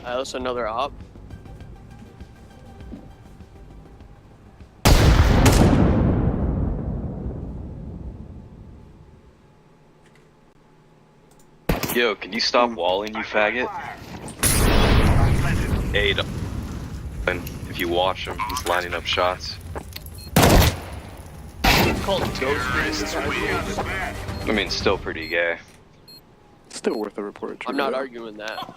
Also another op. Yo, can you stop walling, you faggot? Aid. And if you watch him, he's lining up shots. Called ghost. I mean, still pretty gay. Still worth a report. I'm not arguing that.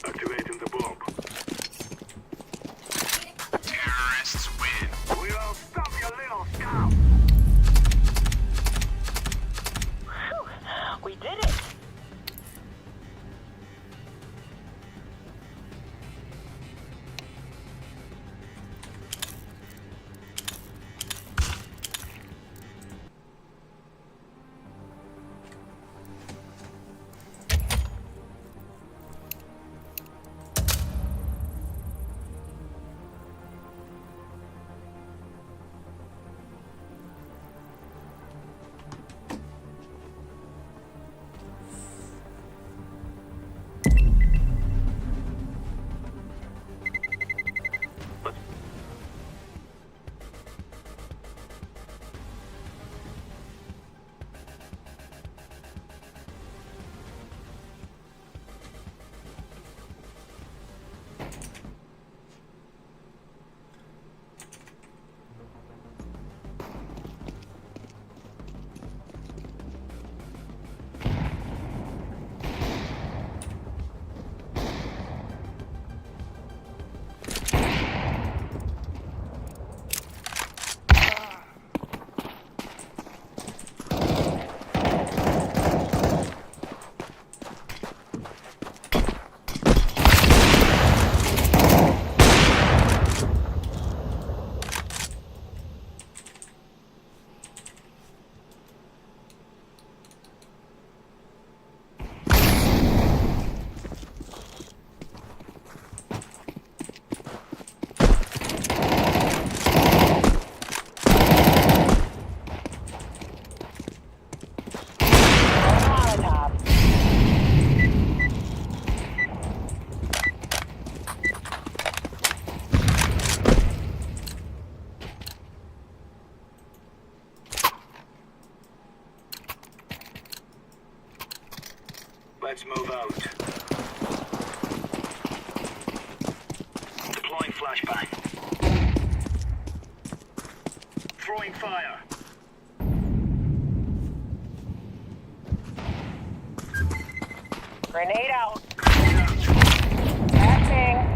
Activating the bomb. Terrorists win. We will stop your little scout. We did it! Let's move out. Deploying flashbang. Throwing fire. Grenade out. Passing.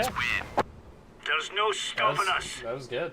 Okay. There's no stopping us. That was good.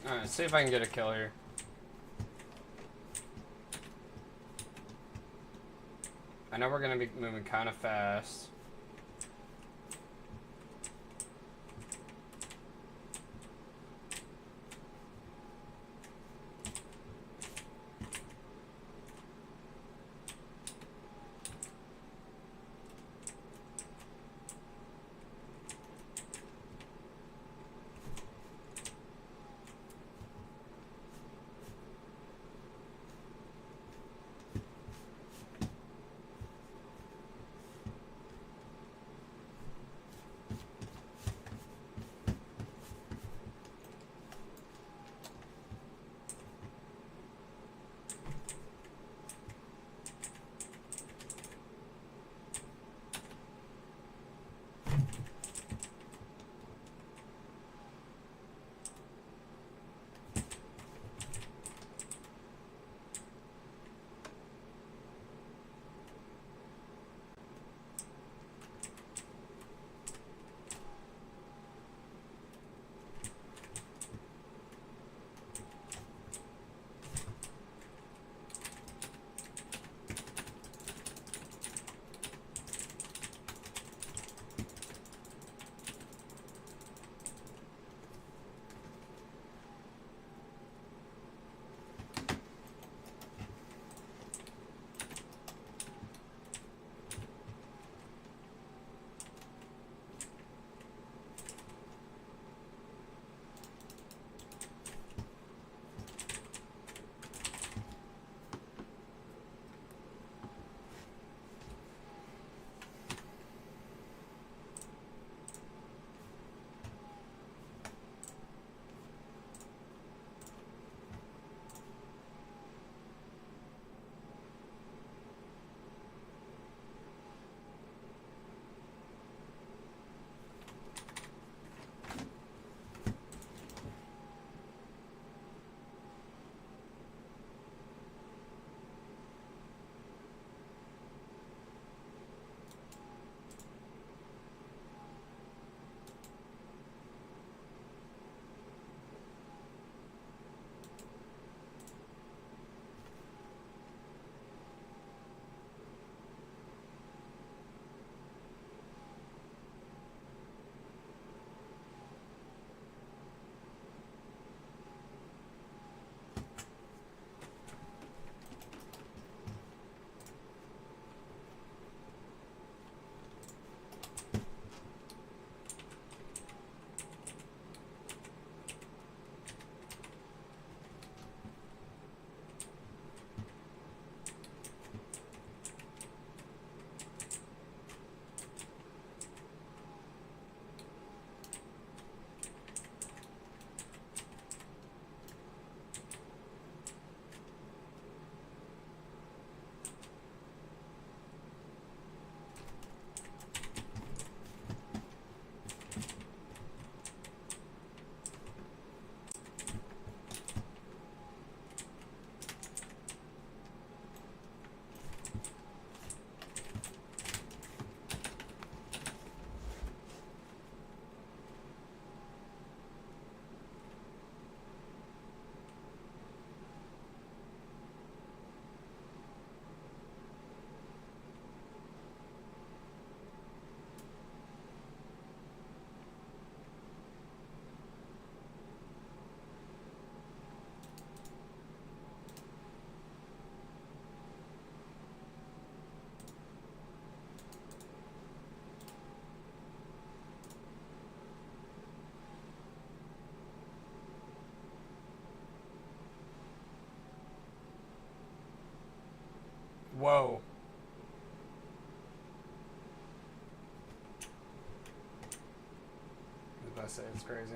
Alright, see if I can get a kill here. I know we're gonna be moving kind of fast. I say. It's crazy.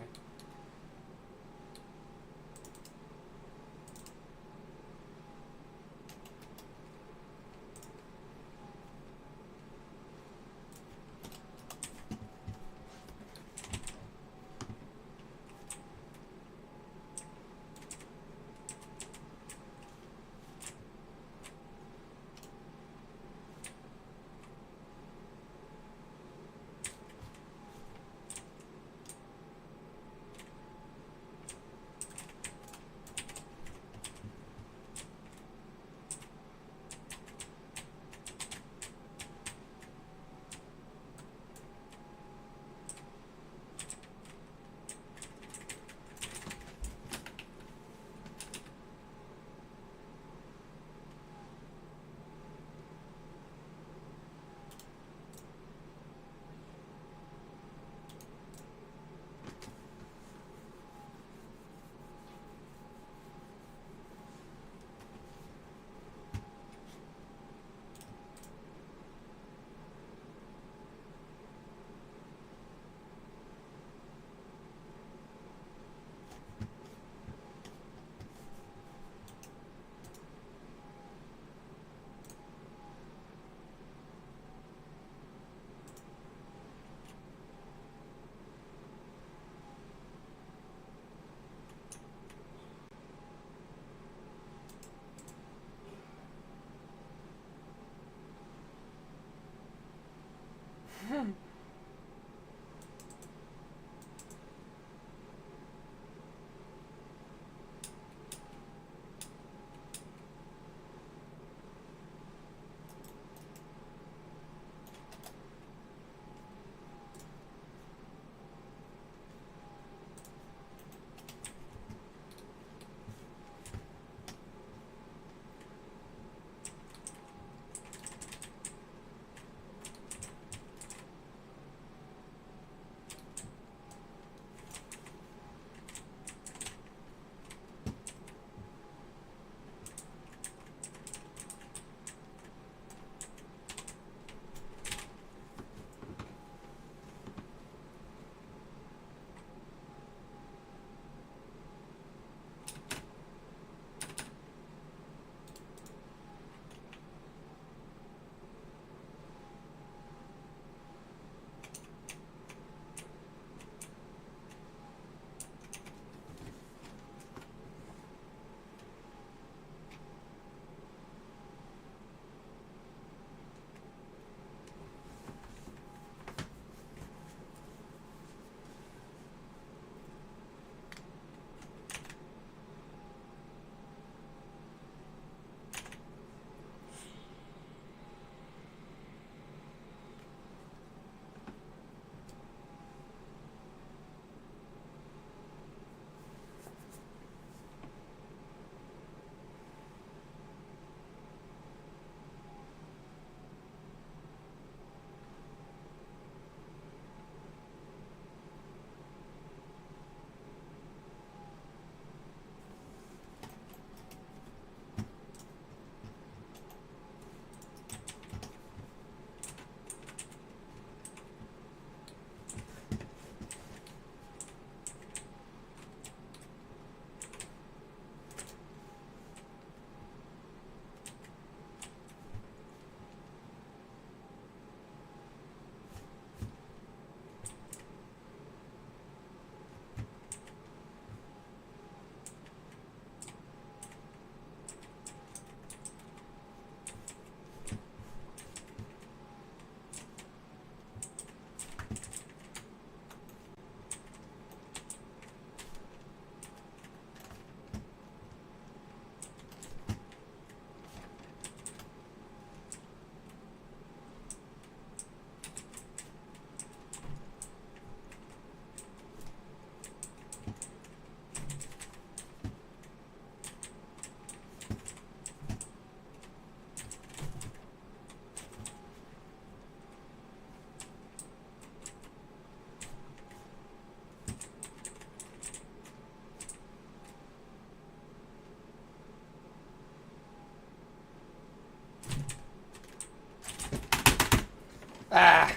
Ah!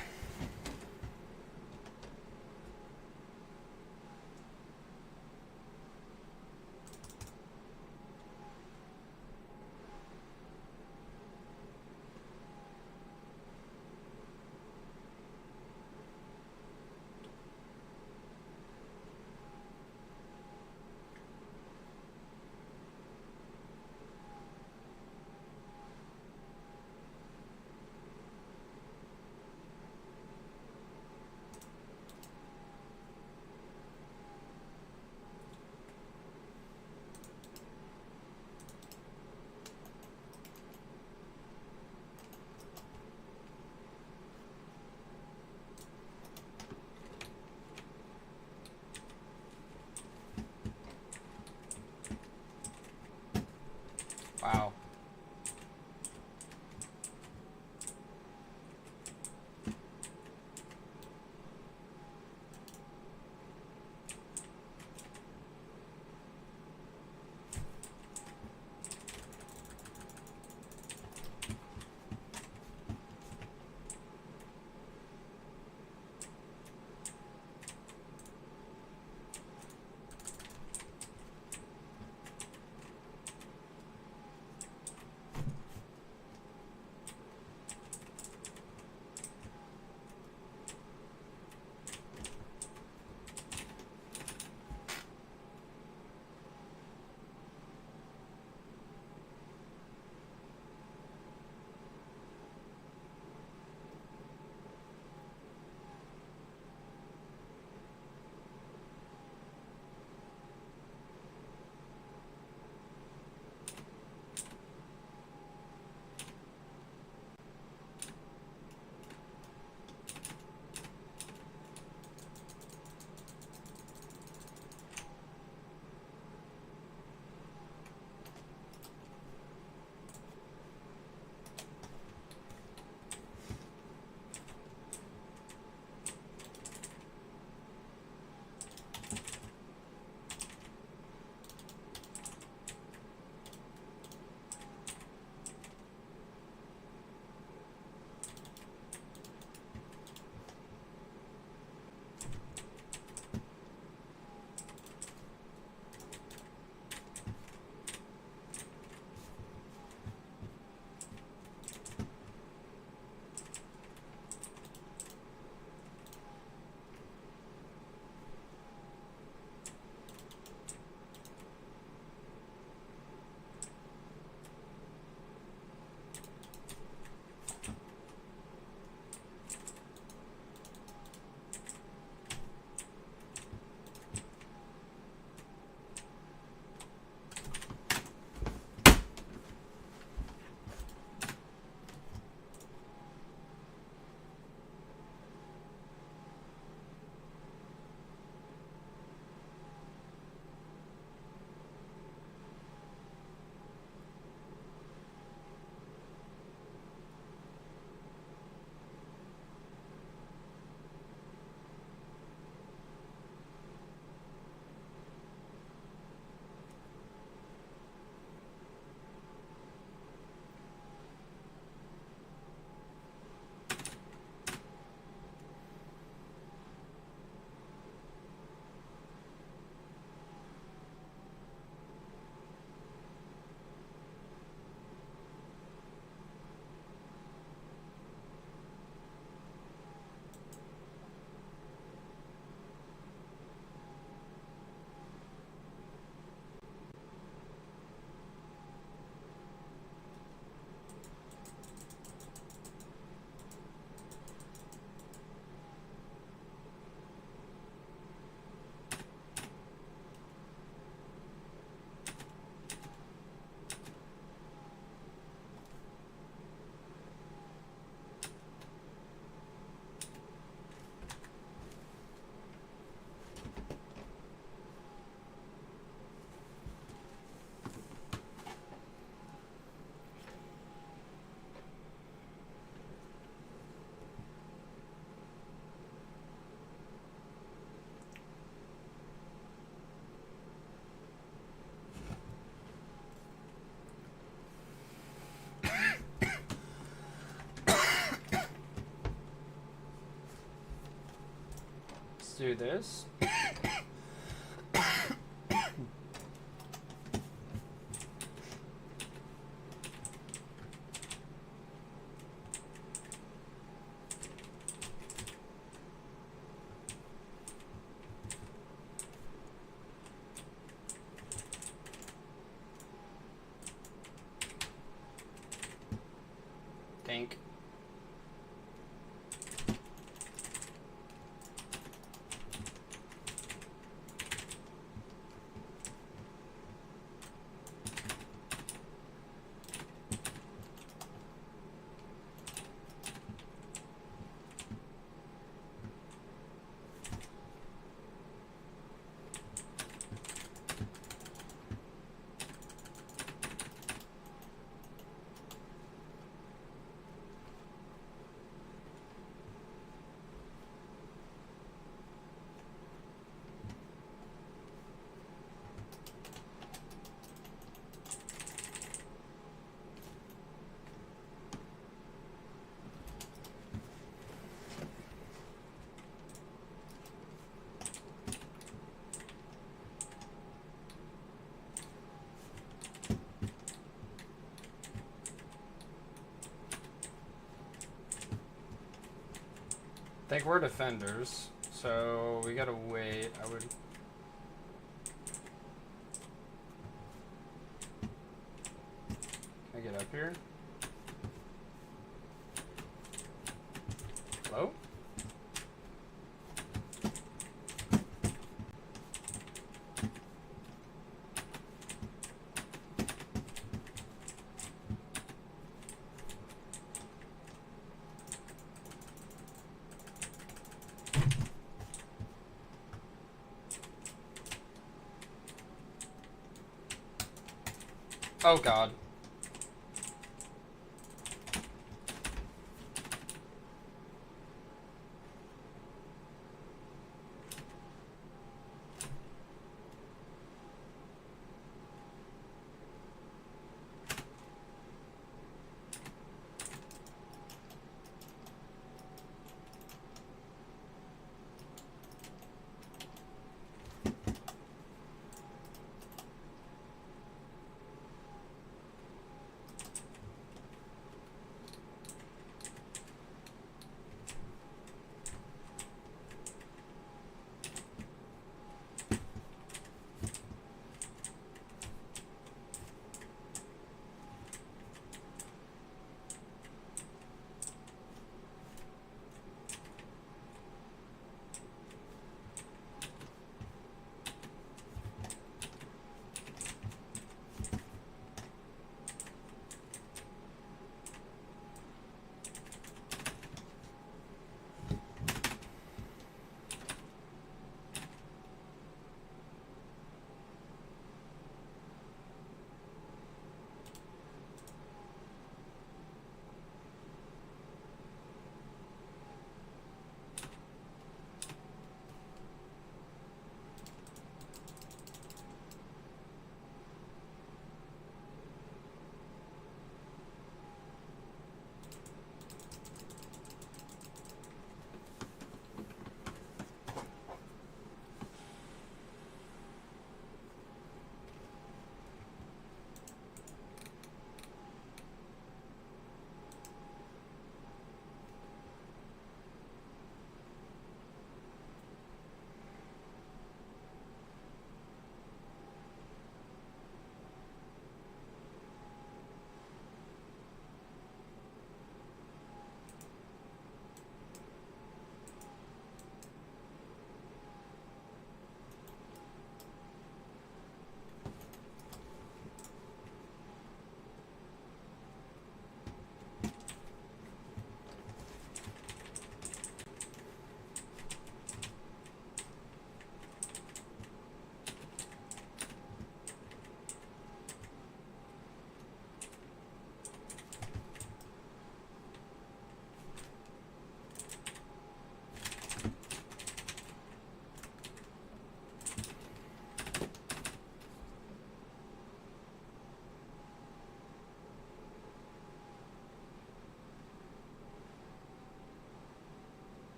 do this. Think. I think we're defenders, so we gotta wait. I would. Can I get up here? Hello? Oh God.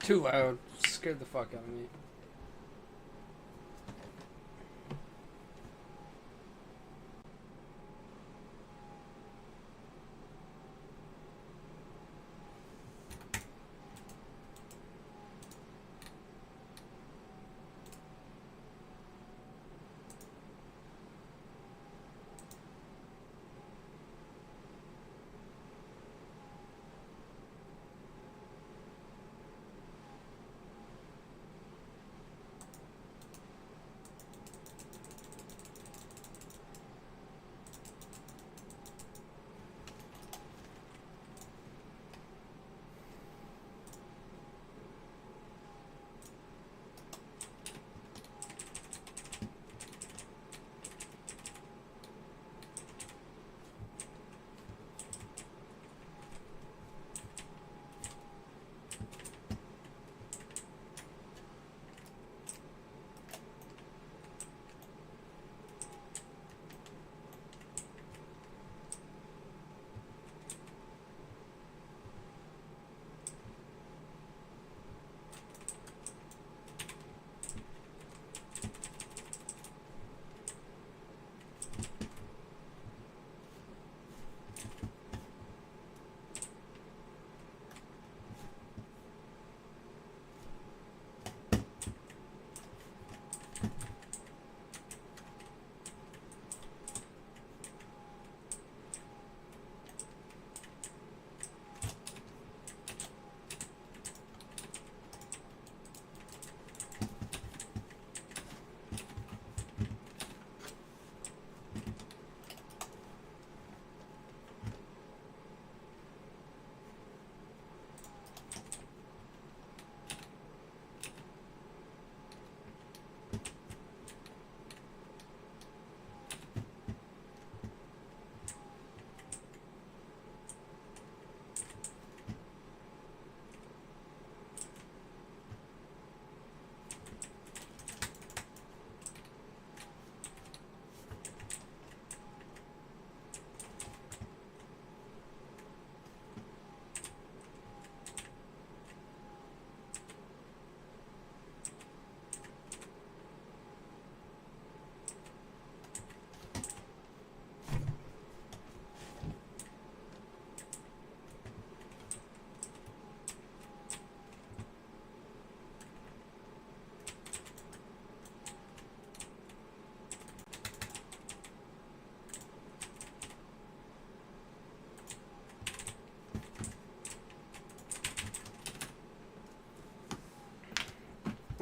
Too loud. Scared the fuck out of me.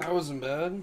That wasn't bad.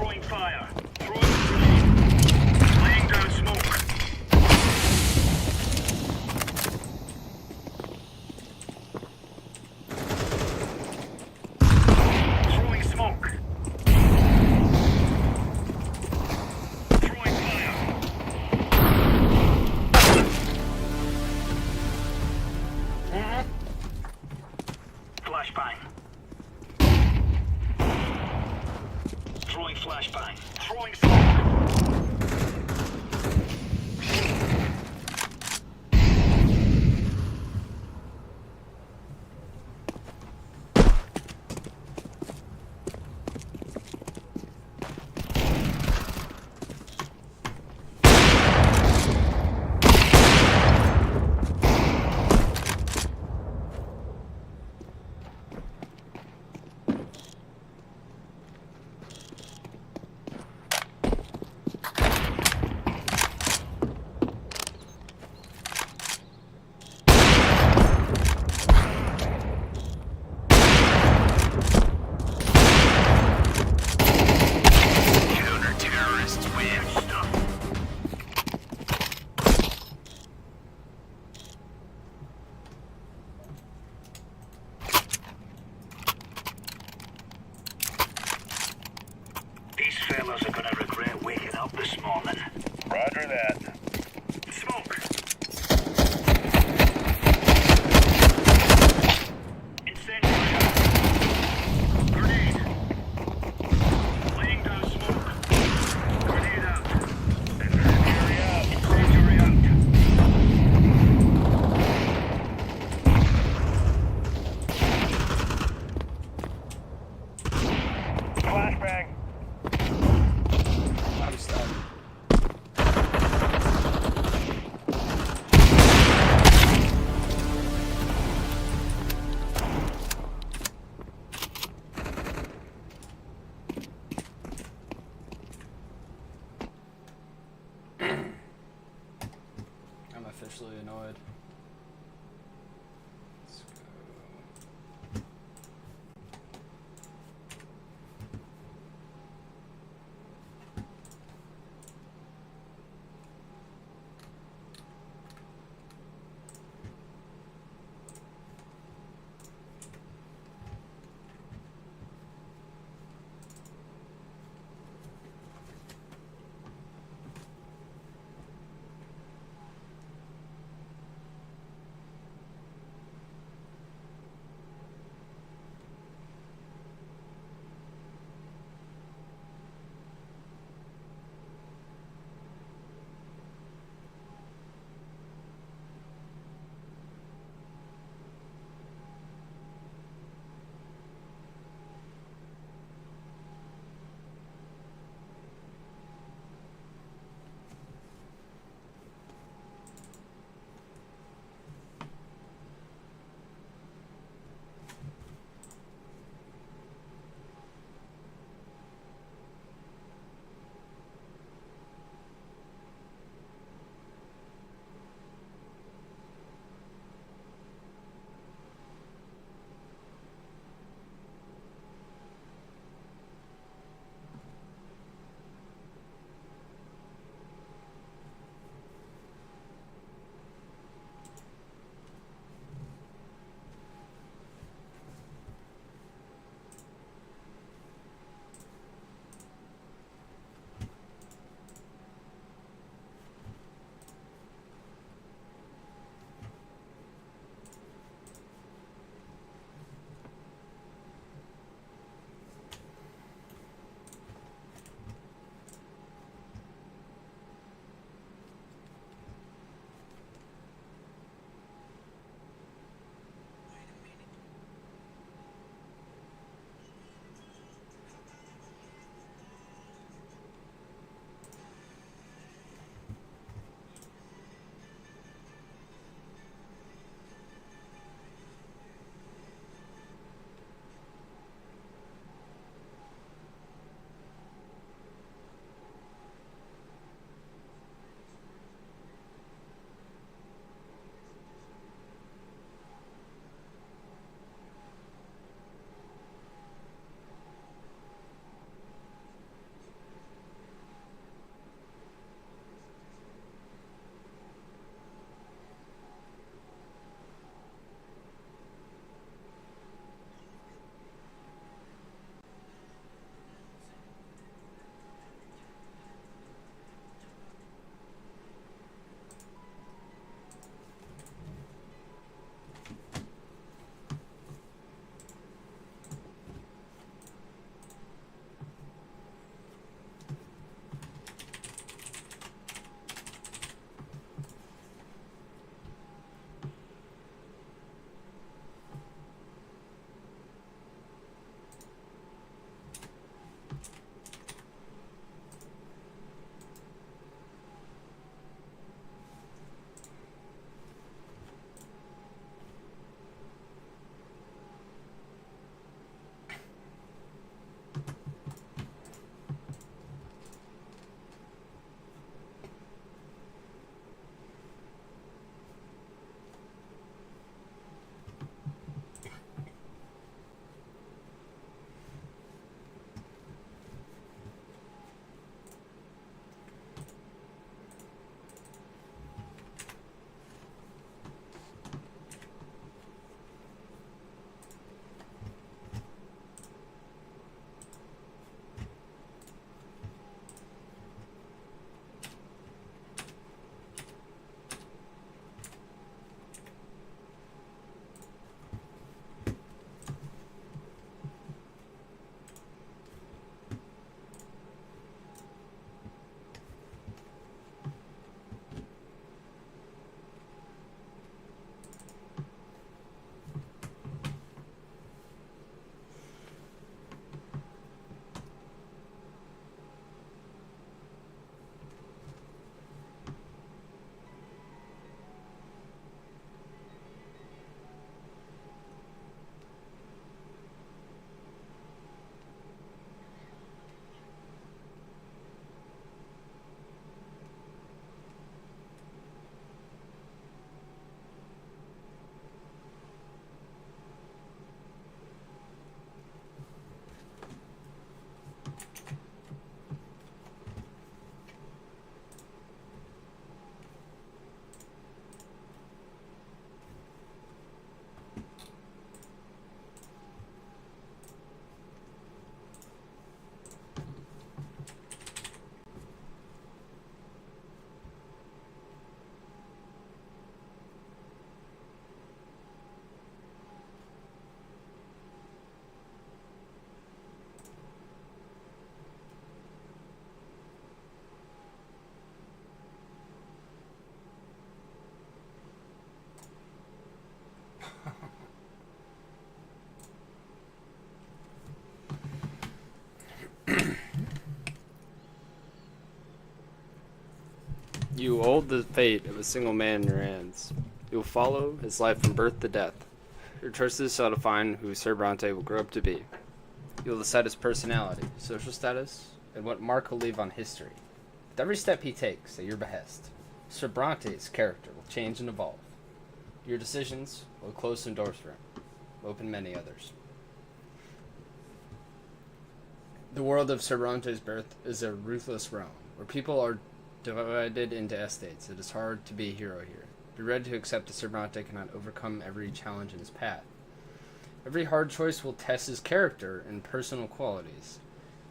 Throwing fire. Throwing grenade. Laying down smoke. Throwing smoke. Throwing fire. Flashbang. Throwing flashbang. Throwing smoke. Counter-terrorists win. Stuff. These fellas are gonna regret waking up this morning. Roger that. Smoke. Incendiary out. Grenade. Laying down smoke. Grenade out. Incendiary out. Incendiary out. Flashbang. I'm stuck. I'm officially annoyed. Let's go. You hold the fate of a single man in your hands. You will follow his life from birth to death. Your choices shall define who Sir Bronte will grow up to be. You will decide his personality, social status, and what mark he'll leave on history. With every step he takes at your behest, Sir Bronte's character will change and evolve. Your decisions will close some doors for him, open many others. The world of Sir Bronte's birth is a ruthless realm, where people are divided into estates. It is hard to be a hero here. Be ready to accept that Sir Bronte cannot overcome every challenge in his path. Every hard choice will test his character and personal qualities.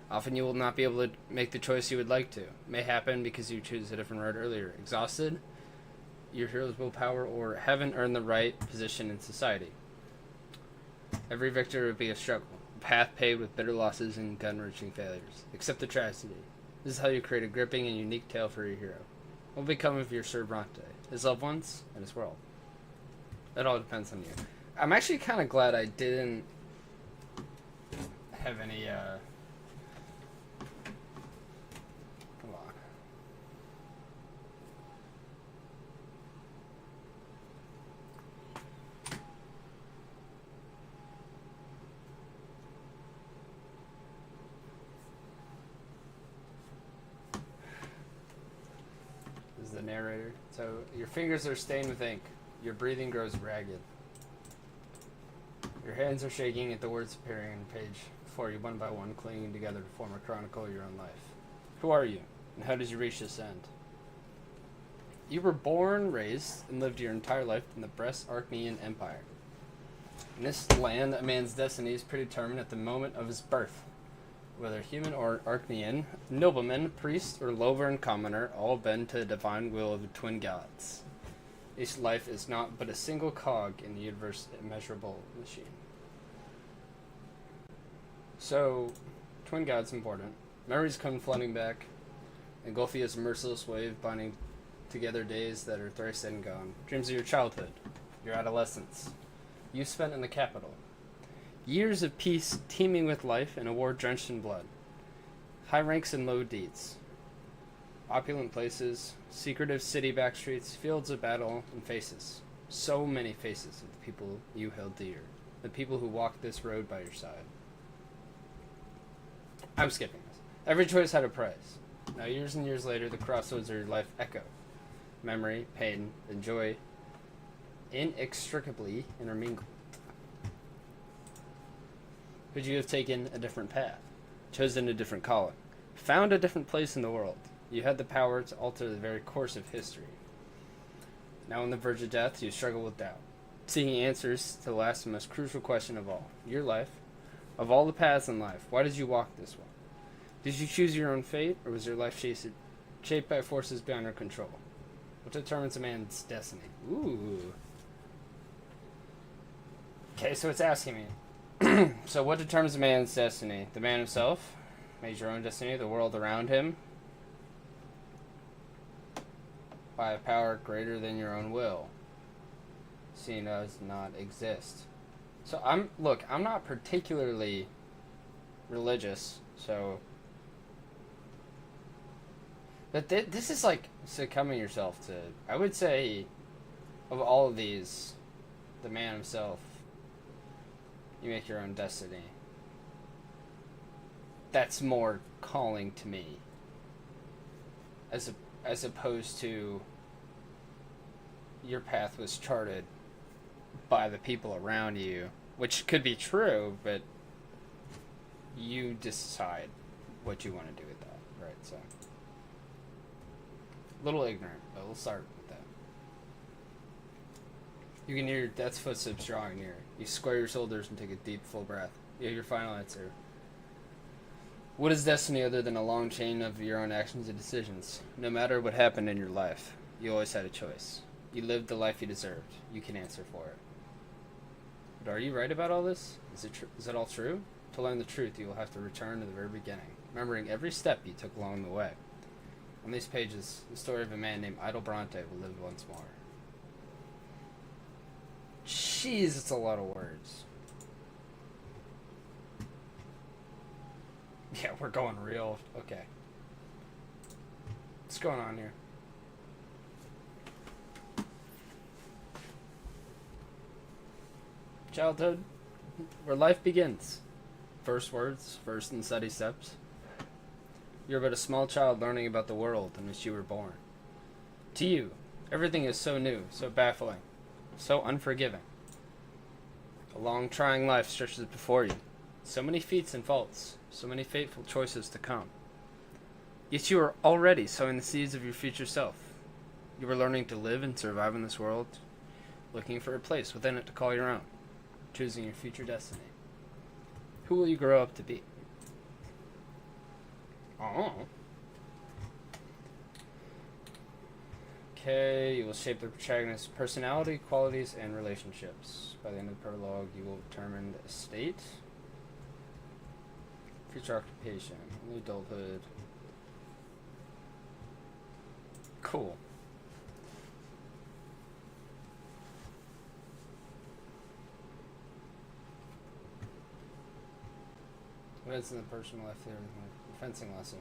Often you will not be able to make the choice you would like to. It may happen because you choose a different road earlier. Exhausted, your hero's willpower, or haven't earned the right position in society. Every victory would be a struggle, a path paved with bitter losses and gut-wrenching failures. Accept the tragedy. This is how you create a gripping and unique tale for your hero. What will become of your Sir Bronte, his loved ones, and his world? That all depends on you. I'm actually kind of glad I didn't have any, come on. This is the narrator. So, your fingers are stained with ink. Your breathing grows ragged. Your hands are shaking at the words appearing on the page before you, one by one, clinging together to form a chronicle of your own life. Who are you, and how did you reach this end? You were born, raised, and lived your entire life in the Brest Archnean Empire. In this land, a man's destiny is predetermined at the moment of his birth. Whether human or Archnean, nobleman, priest, or Lovrn commoner, all bend to the divine will of the twin gods. Each life is not but a single cog in the universe's immeasurable machine. So, twin gods important. Memories come flooding back, engulfing as a merciless wave, binding together days that are thrice dead and gone. Dreams of your childhood, your adolescence, you spent in the capital. Years of peace teeming with life and a war drenched in blood. High ranks and low deeds. Opulent places, secretive city backstreets, fields of battle, and faces. So many faces of the people you held dear. The people who walked this road by your side. I'm skipping this. Every choice had a price. Now years and years later, the crossroads of your life echo. Memory, pain, and joy inextricably intermingled. Could you have taken a different path? Chosen a different calling? Found a different place in the world? You had the power to alter the very course of history. Now on the verge of death, you struggle with doubt, seeking answers to the last and most crucial question of all. Your life. Of all the paths in life, why did you walk this one? Did you choose your own fate, or was your life shaped by forces beyond your control? What determines a man's destiny? Ooh. Okay, so it's asking me. So what determines a man's destiny? The man himself? Made your own destiny, the world around him? By a power greater than your own will, seen as not exist. So I'm not particularly religious, so but this is like succumbing yourself to, I would say, of all of these, the man himself, you make your own destiny. That's more calling to me, as opposed to your path was charted by the people around you, which could be true, but you decide what you want to do with that, right? So, a little ignorant, but we'll start with that. You can hear your death's footsteps drawing near. You square your shoulders and take a deep, full breath. You have your final answer. What is destiny other than a long chain of your own actions and decisions? No matter what happened in your life, you always had a choice. You lived the life you deserved. You can answer for it. But are you right about all this? Is it all true? To learn the truth, you will have to return to the very beginning, remembering every step you took along the way. On these pages, the story of a man named Idle Bronte will live once more. Jeez, it's a lot of words. Yeah, we're going real. Okay. What's going on here? Childhood, where life begins. First words, first and steady steps. You are but a small child learning about the world in which you were born. To you, everything is so new, so baffling, so unforgiving. A long, trying life stretches before you. So many feats and faults, so many fateful choices to come. Yet you are already sowing the seeds of your future self. You are learning to live and survive in this world, looking for a place within it to call your own, choosing your future destiny. Who will you grow up to be? Oh. Okay, you will shape the protagonist's personality, qualities, and relationships. By the end of the prologue, you will determine the estate, future occupation, early adulthood. Cool. What is in the personal life there? Fencing lesson.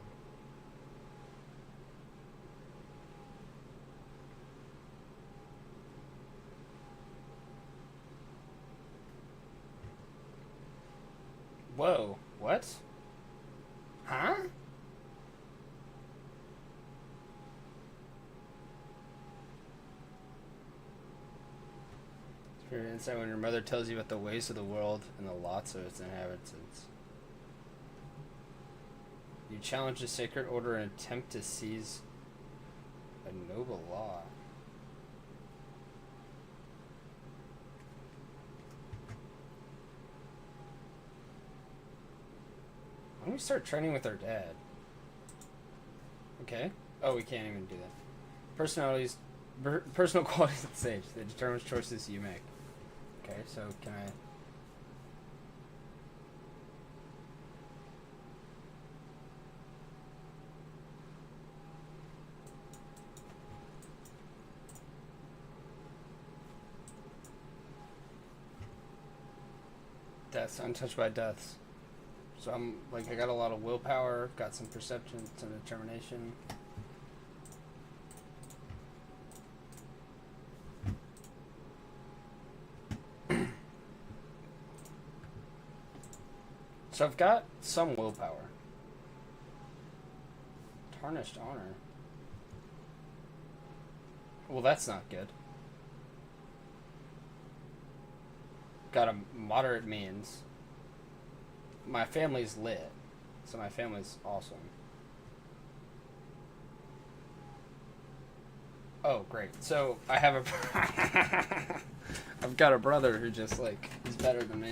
Whoa, what? Huh? Spirit insight when your mother tells you about the ways of the world and the lots of its inhabitants. You challenge the sacred order and attempt to seize a noble law. Why don't we start training with our dad? Okay. Oh, we can't even do that. Personal qualities at stage that determines choices you make. Okay, so can I... Deaths, untouched by deaths. So I'm like, I got a lot of willpower, got some perception, some determination. So I've got some willpower. Tarnished honor. Well, that's not good. Got a moderate means. My family's lit, so my family's awesome. Oh, great. So I have a... I've got a brother who just, like, is better than me.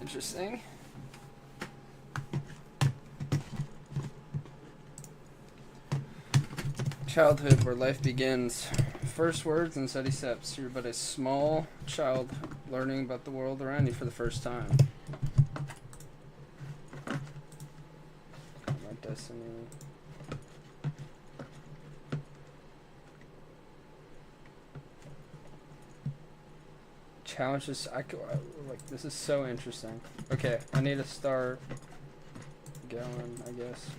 Interesting. Childhood, where life begins. First words and steady steps. You're but a small child learning about the world around you for the first time. My destiny. Challenges. Like, this is so interesting. Okay, I need to start going, I guess.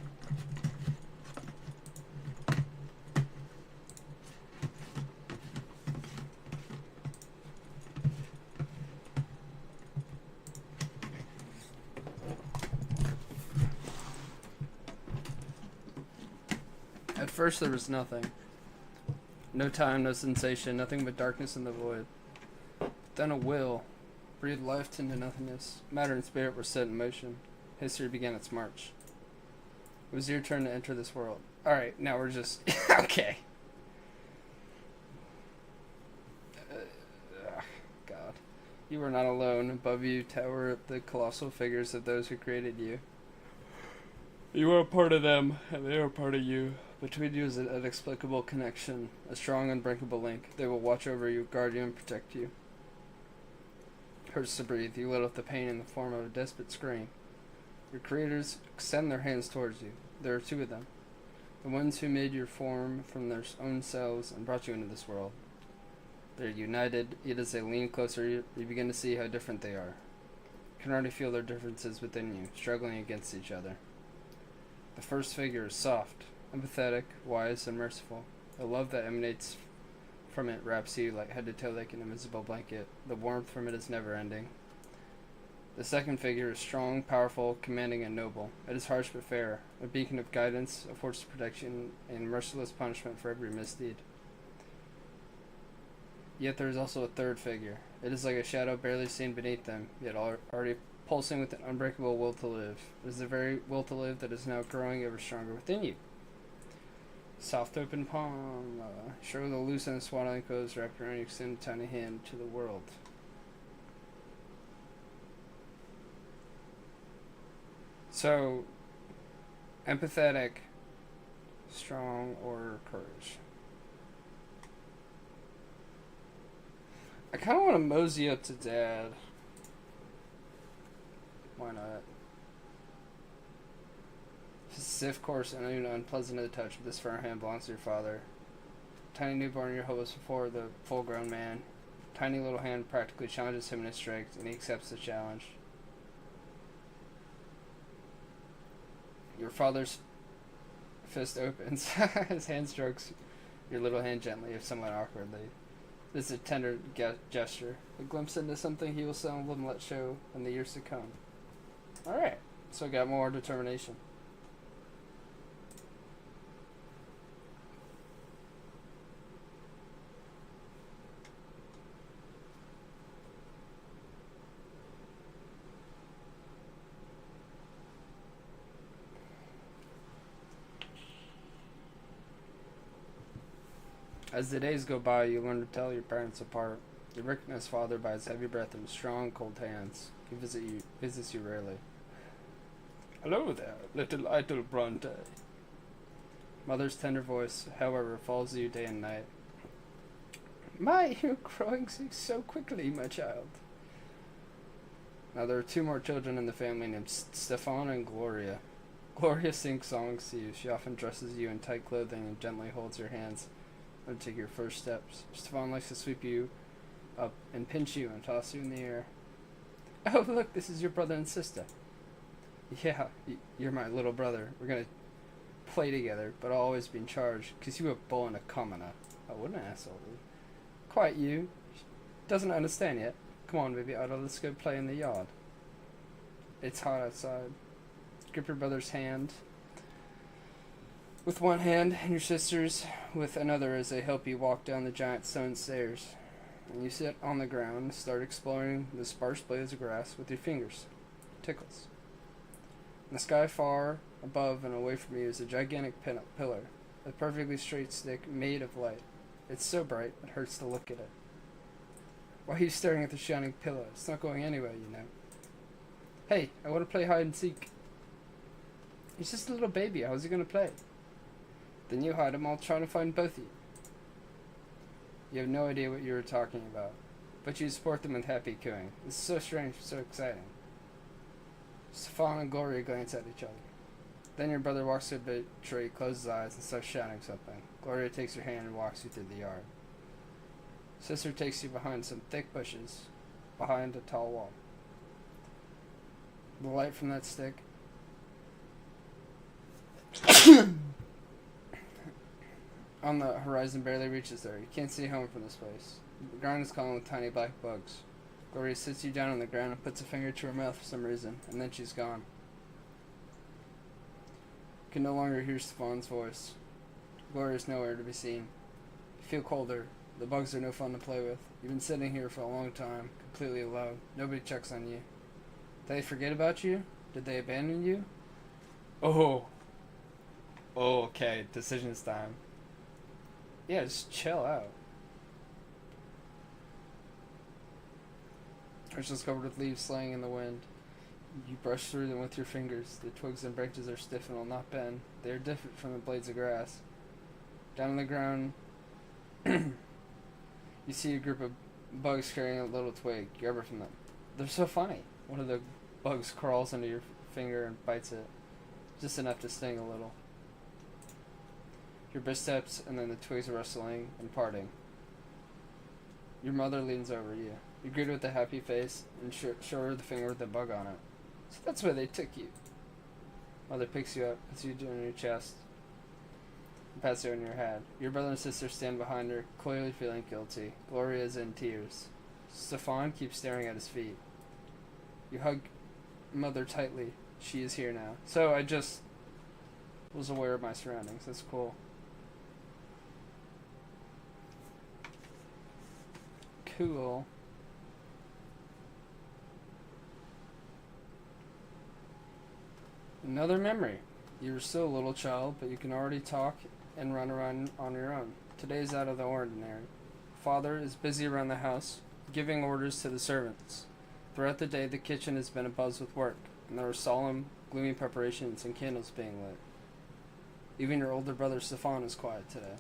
At first there was nothing. No time, no sensation, nothing but darkness and the void. But then a will breathed life into nothingness. Matter and spirit were set in motion. History began its march. It was your turn to enter this world. Alright, now we're just... okay. God. You are not alone. Above you tower the colossal figures of those who created you. You are a part of them, and they are a part of you. Between you is an inexplicable connection, a strong, unbreakable link. They will watch over you, guard you, and protect you. Hurts to breathe. You let out the pain in the form of a desperate scream. Your creators extend their hands towards you. There are two of them. The ones who made your form from their own selves and brought you into this world. They're united, yet as they lean closer, you begin to see how different they are. You can already feel their differences within you, struggling against each other. The first figure is soft, empathetic, wise, and merciful. A love that emanates from it wraps you like head to toe like an invisible blanket. The warmth from it is never ending. The second figure is strong, powerful, commanding, and noble. It is harsh but fair, a beacon of guidance, a fortress of protection, and merciless punishment for every misdeed. Yet there is also a third figure. It is like a shadow barely seen beneath them, yet already pulsing with an unbreakable will to live. It is the very will to live that is now growing ever stronger within you. Soft open palm, show the loose and swaddling clothes wrapped around your extended tiny hand to the world. So, empathetic, strong, or courage? I kind of want to mosey up to Dad. Why not? Stiff, coarse, and even unpleasant to the touch, but this firm hand belongs to your father. Tiny newborn, your hope was before the full-grown man. Tiny little hand practically challenges him in his strength, and he accepts the challenge. Your father's fist opens. His hand strokes your little hand gently, if somewhat awkwardly. This is a tender gesture, a glimpse into something he will seldom let show in the years to come. Alright, so I got more determination. As the days go by, you learn to tell your parents apart. You recognize father by his heavy breath and strong, cold hands. He visits you rarely. Hello there, little Bronte. Mother's tender voice, however, follows you day and night. My, you're growing so quickly, my child. Now there are two more children in the family named Stefan and Gloria. Gloria sings songs to you. She often dresses you in tight clothing and gently holds your hands to take your first steps. Stefan likes to sweep you up and pinch you and toss you in the air. Oh, look, this is your brother and sister. Yeah, you're my little brother. We're gonna play together, but I'll always be in charge, because you a bull and a commoner. Oh, what an asshole, dude. Quiet you. Doesn't understand yet. Come on, baby, Otto, let's go play in the yard. It's hot outside. Grip your brother's hand with one hand and your sister's with another as they help you walk down the giant stone stairs. And you sit on the ground and start exploring the sparse blades of grass with your fingers. It tickles. In the sky far above and away from you is a gigantic pillar, a perfectly straight stick made of light. It's so bright it hurts to look at it. Why are you staring at the shining pillar? It's not going anywhere, you know. Hey, I want to play hide and seek. He's just a little baby. How's he going to play? Then you hide him, I'll try to find both of you. You have no idea what you were talking about, but you support them with happy cooing. This is so strange, so exciting. Stefan and Gloria glance at each other. Then your brother walks to the tree, closes his eyes, and starts shouting something. Gloria takes your hand and walks you through the yard. Sister takes you behind some thick bushes, behind a tall wall. The light from that stick on the horizon barely reaches there. You can't see home from this place. The ground is calling with tiny black bugs. Gloria sits you down on the ground and puts a finger to her mouth for some reason, and then she's gone. You can no longer hear Stefan's voice. Gloria's nowhere to be seen. You feel colder. The bugs are no fun to play with. You've been sitting here for a long time, completely alone. Nobody checks on you. Did they forget about you? Did they abandon you? Oh, okay. Decisions time. Yeah, just chill out. It's covered with leaves swaying in the wind. You brush through them with your fingers. The twigs and branches are stiff and will not bend. They are different from the blades of grass. Down on the ground, you see a group of bugs carrying a little twig. You grab it from them. They're so funny. One of the bugs crawls under your finger and bites it. Just enough to sting a little. Your wrist steps, and then the twigs are rustling and parting. Your mother leans over you. You greet her with a happy face and show her the finger with the bug on it. So that's where they took you. Mother picks you up, puts you on your chest. Pass it on your head. Your brother and sister stand behind her, clearly feeling guilty. Gloria is in tears. Stefan keeps staring at his feet. You hug mother tightly. She is here now. So I just was aware of my surroundings. That's cool. Cool. Another memory. You were still a little child, but you can already talk and run around on your own. Today is out of the ordinary. Father is busy around the house, giving orders to the servants. Throughout the day, the kitchen has been abuzz with work, and there are solemn, gloomy preparations and candles being lit. Even your older brother Stefan is quiet today.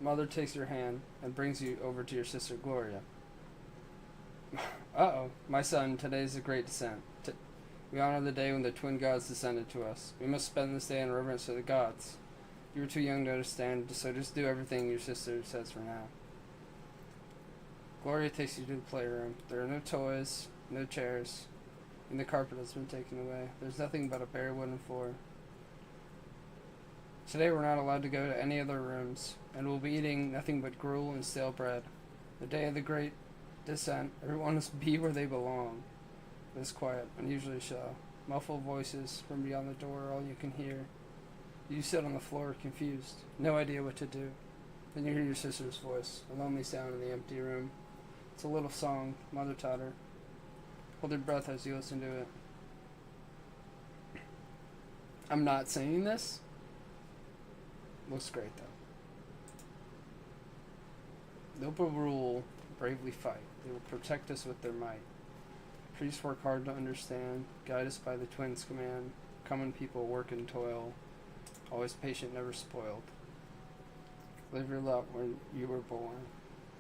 Mother takes your hand and brings you over to your sister Gloria. Uh-oh, my son, today is a great descent. We honor the day when the twin gods descended to us. We must spend this day in reverence for the gods. You were too young to understand, so just do everything your sister says for now. Gloria takes you to the playroom. There are no toys, no chairs, and the carpet has been taken away. There's nothing but a bare wooden floor. Today we're not allowed to go to any other rooms, and we'll be eating nothing but gruel and stale bread. The day of the great descent, everyone must be where they belong. It is quiet, unusually so. Muffled voices from beyond the door are all you can hear. You sit on the floor, confused, no idea what to do. Then you hear your sister's voice, a lonely sound in the empty room. It's a little song Mother taught her. Hold your breath as you listen to it. I'm not singing this. Looks great though. Noble rule, bravely fight. They will protect us with their might. Priests work hard to understand, guide us by the twins' command. Common people work and toil, always patient, never spoiled. Live your lot when you were born.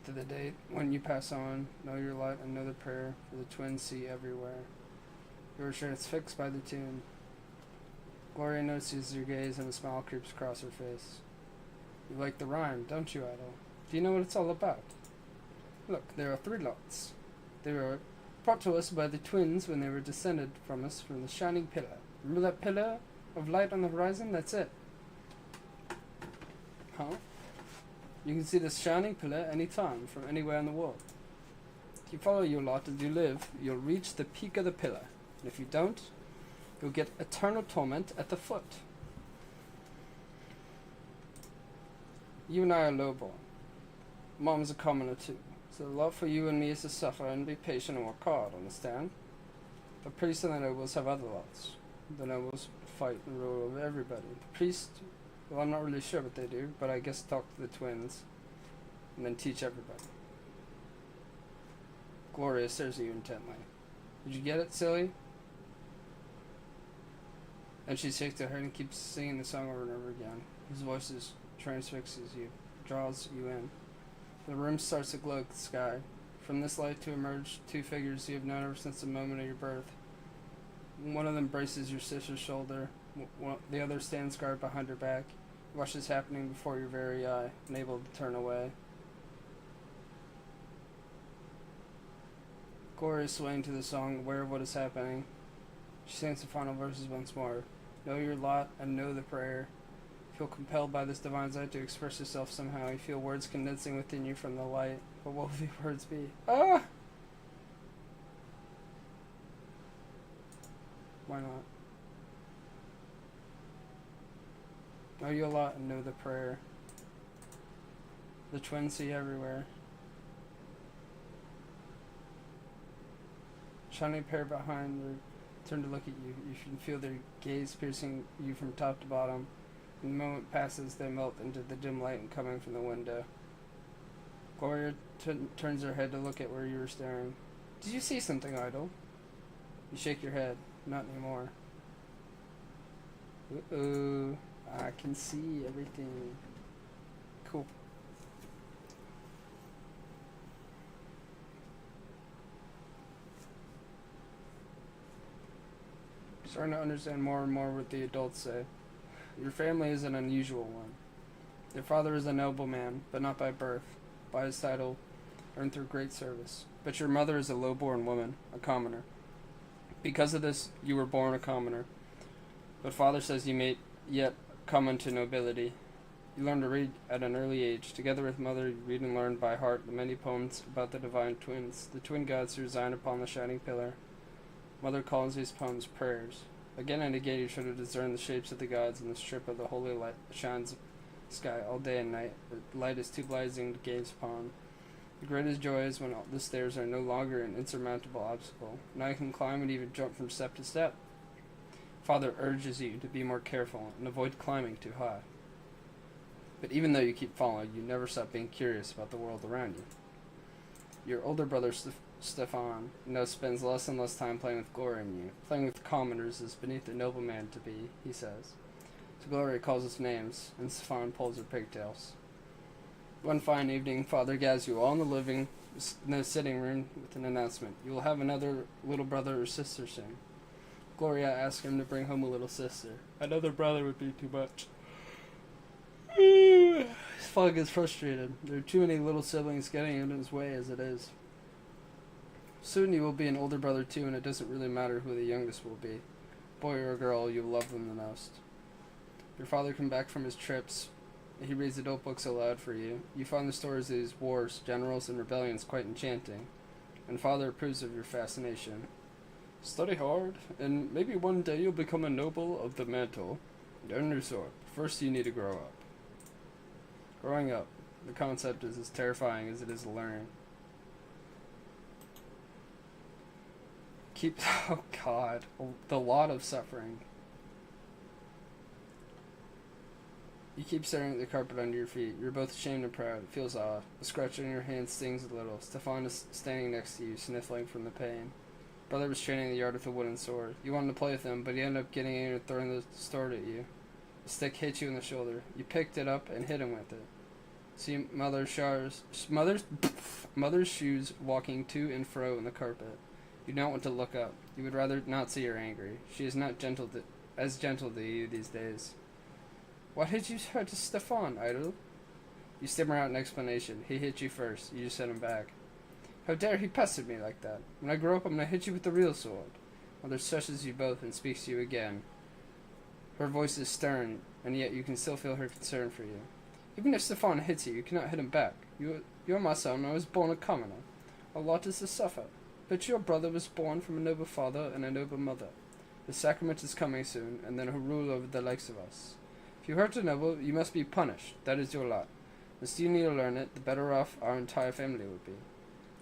To the date when you pass on, know your light and know the prayer, for the twins see everywhere. Your assurance fixed by the tune. Gloria notices your gaze and a smile creeps across her face. You like the rhyme, don't you, Idol? Do you know what it's all about? Look, there are 3 lots. They were brought to us by the twins when they were descended from us from the shining pillar. Remember that pillar of light on the horizon? That's it. Huh? You can see this shining pillar any time, from anywhere in the world. If you follow your lot as you live, you'll reach the peak of the pillar. And if you don't, you'll get eternal torment at the foot. You and I are lowborn. Mom's a commoner too. So the lot for you and me is to suffer and be patient and work hard, understand? The priests and the nobles have other lots. The nobles fight and rule over everybody. The priests, well, I'm not really sure what they do, but I guess talk to the twins and then teach everybody. Gloria stares at you intently. Did you get it, silly? And she shakes her head and keeps singing the song over and over again. His voice transfixes you, draws you in. The room starts to glow at the sky. From this light to emerge 2 figures you have known ever since the moment of your birth. One of them braces your sister's shoulder. The other stands guard behind her back. You watch this happening before your very eye, unable to turn away. Gloria is swaying to the song, aware of what is happening. She sings the final verses once more. Know your lot and know the prayer. Feel compelled by this divine sight to express yourself somehow. You feel words condensing within you from the light. But what will the words be? Ah! Why not? Know your lot and know the prayer. The twins see everywhere. Shining pair behind her turn to look at you. You can feel their gaze piercing you from top to bottom. When the moment passes, they melt into the dim light coming from the window. Gloria turns her head to look at where you were staring. Did you see something, Idol? You shake your head. Not anymore. Uh-oh. I can see everything. Cool. Starting to understand more and more what the adults say. Your family is an unusual one. Your father is a nobleman, but not by birth, by his title, earned through great service. But your mother is a low-born woman, a commoner. Because of this, you were born a commoner. But father says you may yet come unto nobility. You learn to read at an early age. Together with Mother, you read and learn by heart the many poems about the divine twins, the twin gods who reside upon the shining pillar. Mother calls these poems prayers. Again and again you try to discern the shapes of the gods in the strip of the holy light that shines sky all day and night. The light is too blazing to gaze upon. The greatest joy is when the stairs are no longer an insurmountable obstacle. Now you can climb and even jump from step to step. Father urges you to be more careful and avoid climbing too high. But even though you keep falling, you never stop being curious about the world around you. Your older brother, Stefan, now spends less and less time playing with Gloria and you. Playing with commoners is beneath a nobleman to be, he says. So Gloria calls us names, and Stefan pulls her pigtails. One fine evening, Father gathers you all in the sitting room with an announcement. You will have another little brother or sister soon. Gloria asks him to bring home a little sister. Another brother would be too much. His father gets frustrated. There are too many little siblings getting in his way as it is. Soon you will be an older brother too, and it doesn't really matter who the youngest will be. Boy or girl, you love them the most. Your father comes back from his trips. He reads the notebooks aloud for you. You find the stories of these wars, generals, and rebellions quite enchanting, and Father approves of your fascination. Study hard, and maybe one day you'll become a noble of the mantle. Learn your sword. First you need to grow up. Growing up, the concept is as terrifying as it is learning. Oh God, the lot of suffering. You keep staring at the carpet under your feet. You're both ashamed and proud. It feels odd. The scratch on your hand stings a little. Stefan is standing next to you, sniffling from the pain. Brother was training in the yard with a wooden sword. You wanted to play with him, but he ended up getting in and throwing the sword at you. The stick hit you in the shoulder. You picked it up and hit him with it. See mother's shoes walking to and fro in the carpet. You don't want to look up. You would rather not see her angry. She is not as gentle to you these days. What hit you to Stefan, idol? You stammer out an explanation. He hit you first. You just hit him back. How dare he pester me like that? When I grow up, I'm gonna hit you with the real sword. Mother shushes you both and speaks to you again. Her voice is stern, and yet you can still feel her concern for you. Even if Stefan hits you, you cannot hit him back. You're my son. I was born a commoner. A lot is to suffer. But your brother was born from a noble father and a noble mother. The sacrament is coming soon, and then he'll rule over the likes of us. If you hurt a noble, you must be punished. That is your lot. The sooner you learn it, the better off our entire family would be.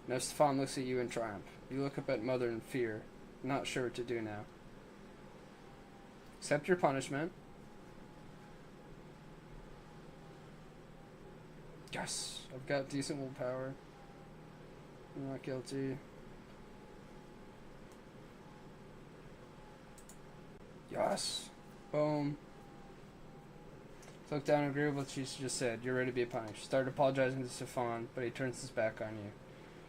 Now Stefan looks at you in triumph. You look up at Mother in fear, not sure what to do now. Accept your punishment. Yes, I've got decent willpower. I'm not guilty. Yes. Boom. Look down and agree with what she just said. You're ready to be punished. Start apologizing to Stefan, but he turns his back on you.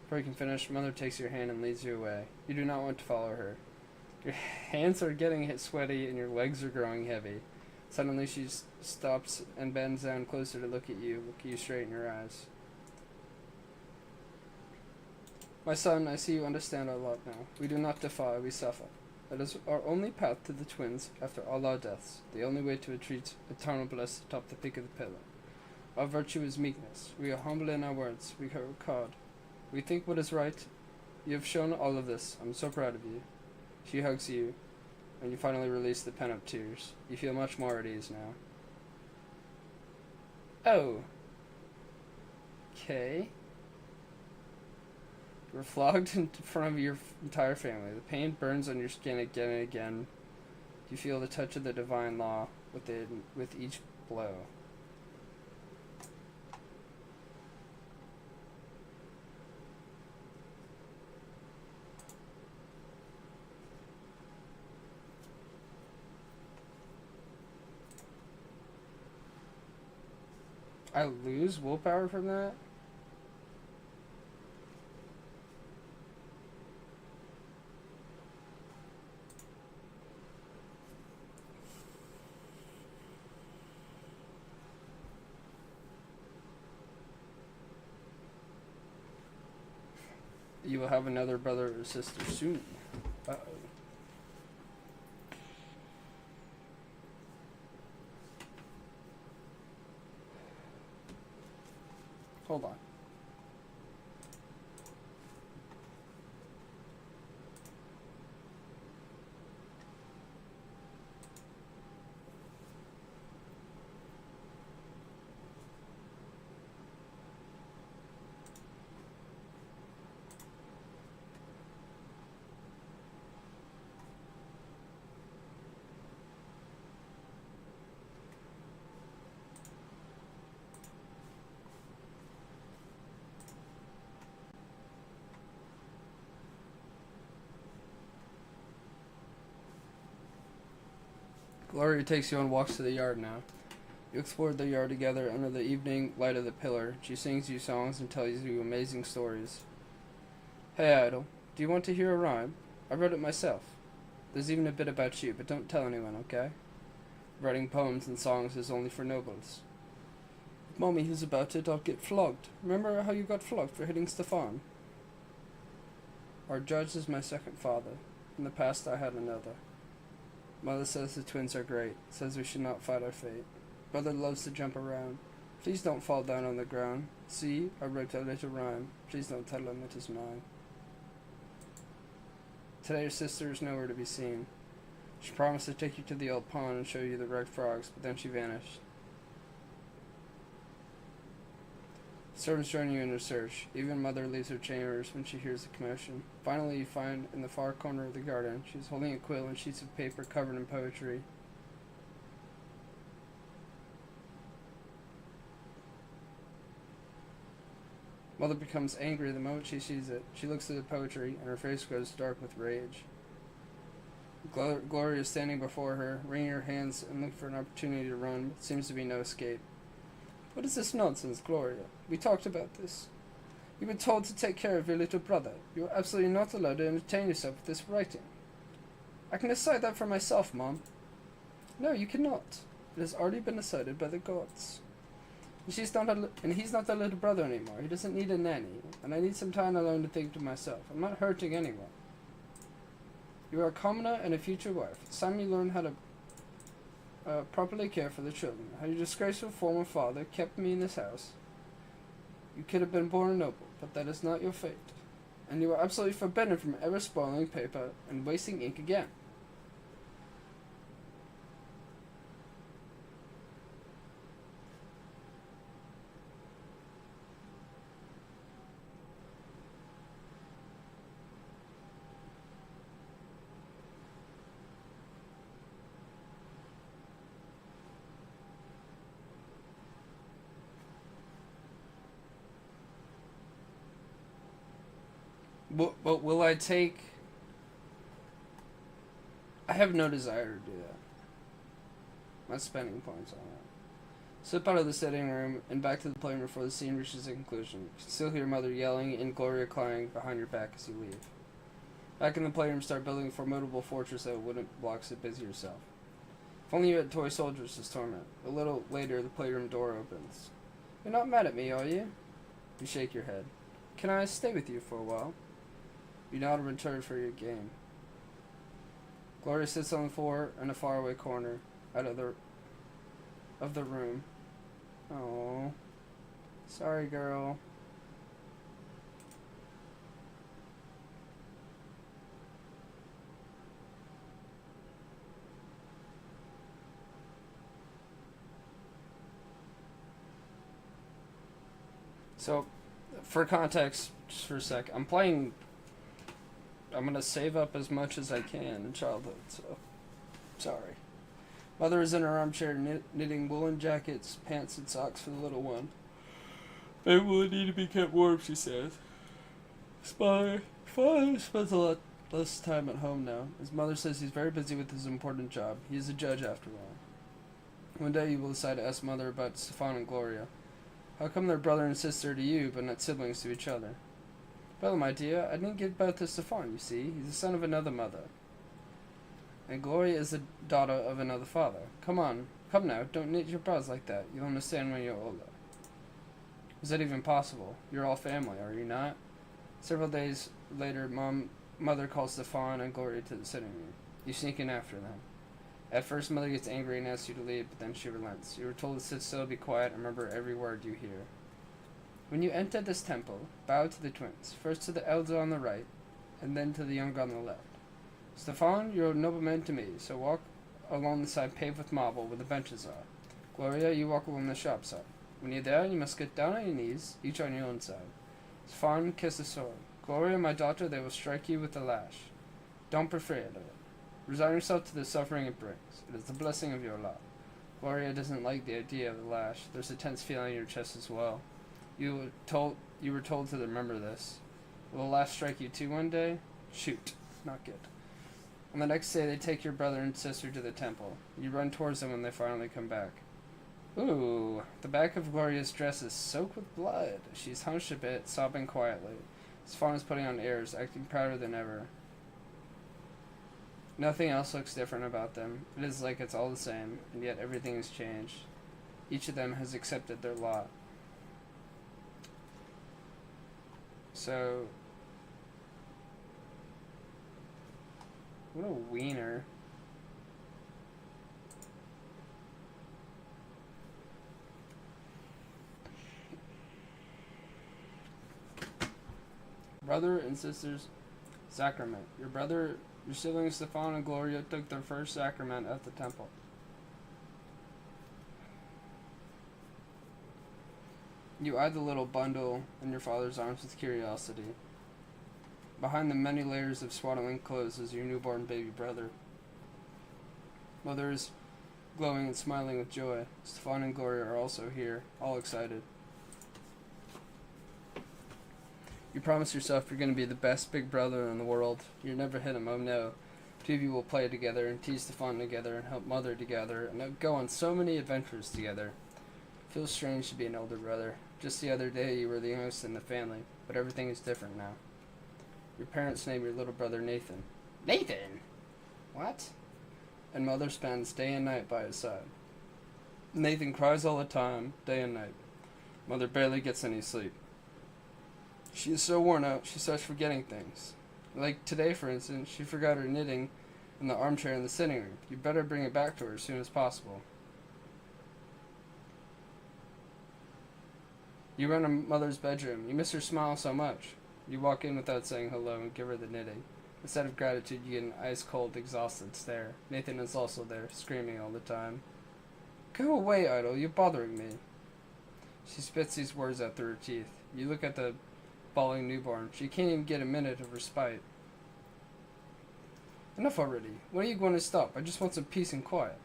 Before you can finish, Mother takes your hand and leads you away. You do not want to follow her. Your hands are getting sweaty and your legs are growing heavy. Suddenly she stops and bends down closer to look at you straight in your eyes. My son, I see you understand our lot now. We do not defy, we suffer. That is our only path to the twins after all our deaths, the only way to achieve eternal bliss atop the peak of the pillar. Our virtue is meekness. We are humble in our words. We work hard. We think what is right. You have shown all of this. I'm so proud of you. She hugs you, and you finally release the pent-up tears. You feel much more at ease now. Oh. Okay. You were flogged in front of your entire family. The pain burns on your skin again and again. You feel the touch of the divine law with each blow. I lose willpower from that? You will have another brother or sister soon. Uh-oh. Hold on. Gloria takes you on walks to the yard now. You explore the yard together under the evening light of the pillar. She sings you songs and tells you amazing stories. Hey, Idol, do you want to hear a rhyme? I wrote it myself. There's even a bit about you, but don't tell anyone, okay? Writing poems and songs is only for nobles. If Mommy hears about it, I'll get flogged. Remember how you got flogged for hitting Stefan? Our judge is my second father. In the past, I had another. Mother says the twins are great, says we should not fight our fate. Brother loves to jump around. Please don't fall down on the ground. See, I wrote a little rhyme. Please don't tell him it is mine. Today your sister is nowhere to be seen. She promised to take you to the old pond and show you the wrecked frogs, but then she vanished. Servants join you in your search. Even Mother leaves her chambers when she hears the commotion. Finally, you find in the far corner of the garden. She is holding a quill and sheets of paper covered in poetry. Mother becomes angry the moment she sees it. She looks at the poetry, and her face grows dark with rage. Gloria is standing before her, wringing her hands and looking for an opportunity to run, but seems to be no escape. What is this nonsense, Gloria? We talked about this. You were told to take care of your little brother. You are absolutely not allowed to entertain yourself with this writing. I can decide that for myself, Mom. No, you cannot. It has already been decided by the gods. And he's not the little brother anymore. He doesn't need a nanny, and I need some time alone to think to myself. I'm not hurting anyone. You are a commoner and a future wife. It's time you learn how to properly care for the children. How your disgraceful former father kept me in this house. You could have been born a noble, but that is not your fate. And you are absolutely forbidden from ever spoiling paper and wasting ink again. But will I take... I have no desire to do that. I'm not spending points on it. Slip out of the sitting room and back to the playroom before the scene reaches a conclusion. You can still hear Mother yelling and Gloria crying behind your back as you leave. Back in the playroom, start building a formidable fortress that wouldn't block so busy yourself. If only you had toy soldiers to storm it. A little later, the playroom door opens. You're not mad at me, are you? You shake your head. Can I stay with you for a while? You nod in return for your game. Gloria sits on the floor in a faraway corner out of the room. Oh, sorry, girl. So, for context, just for a sec, I'm gonna save up as much as I can in childhood, so sorry. Mother is in her armchair knitting woolen jackets, pants, and socks for the little one. They will need to be kept warm, she says. Father spends a lot less time at home now. His mother says he's very busy with his important job. He is a judge after all. One day you will decide to ask Mother about Stefan and Gloria. How come they're brother and sister to you, but not siblings to each other? Well, my dear, I didn't give birth to Stefan, you see. He's the son of another mother. And Gloria is the daughter of another father. Come now, don't knit your brows like that. You'll understand when you're older. Is that even possible? You're all family, are you not? Several days later, Mother calls Stefan and Gloria to the sitting room. You sneak in after them. At first, Mother gets angry and asks you to leave, but then she relents. You are told to sit still, be quiet, and remember every word you hear. When you enter this temple, bow to the twins, first to the elder on the right, and then to the younger on the left. Stefan, you're a nobleman to me, so walk along the side paved with marble where the benches are. Gloria, you walk along the sharp side. When you're there, you must get down on your knees, each on your own side. Stefan, kiss the sword. Gloria, my daughter, they will strike you with the lash. Don't be afraid of it. Resign yourself to the suffering it brings. It is the blessing of your lot. Gloria doesn't like the idea of the lash. There's a tense feeling in your chest as well. You were told to remember this. Will the lash strike you too one day? Shoot. Not good. On the next day, they take your brother and sister to the temple. You run towards them when they finally come back. Ooh, the back of Gloria's dress is soaked with blood. She's hunched a bit, sobbing quietly. Swan is putting on airs, acting prouder than ever. Nothing else looks different about them. It is like it's all the same, and yet everything has changed. Each of them has accepted their lot. So, what a wiener. Brother and sister's sacrament. Your siblings Stefan and Gloria took their first sacrament at the temple. You eyed the little bundle in your father's arms with curiosity. Behind the many layers of swaddling clothes is your newborn baby brother. Mother is glowing and smiling with joy. Stefan and Gloria are also here, all excited. You promise yourself you're going to be the best big brother in the world. You'll never hit him, oh no. Two of you will play together and tease Stefan together and help Mother together and go on so many adventures together. It feels strange to be an older brother. Just the other day you were the youngest in the family, but everything is different now. Your parents name your little brother Nathan. Nathan? What? And Mother spends day and night by his side. Nathan cries all the time, day and night. Mother barely gets any sleep. She is so worn out, she starts forgetting things. Like today, for instance, she forgot her knitting in the armchair in the sitting room. You better bring it back to her as soon as possible. You run to Mother's bedroom. You miss her smile so much. You walk in without saying hello and give her the knitting. Instead of gratitude, you get an ice-cold, exhausted stare. Nathan is also there, screaming all the time. Go away, Idol, you're bothering me. She spits these words out through her teeth. You look at the bawling newborn. She can't even get a minute of respite. Enough already. When are you going to stop? I just want some peace and quiet.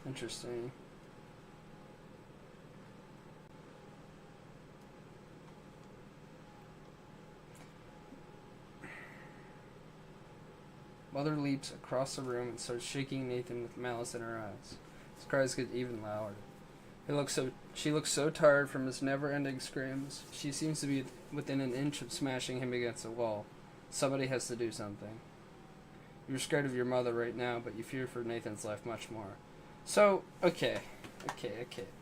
Interesting. Mother leaps across the room and starts shaking Nathan with malice in her eyes. His cries get even louder. She looks so tired from his never-ending screams. She seems to be within an inch of smashing him against a wall. Somebody has to do something. You're scared of your mother right now, but you fear for Nathan's life much more. So, okay.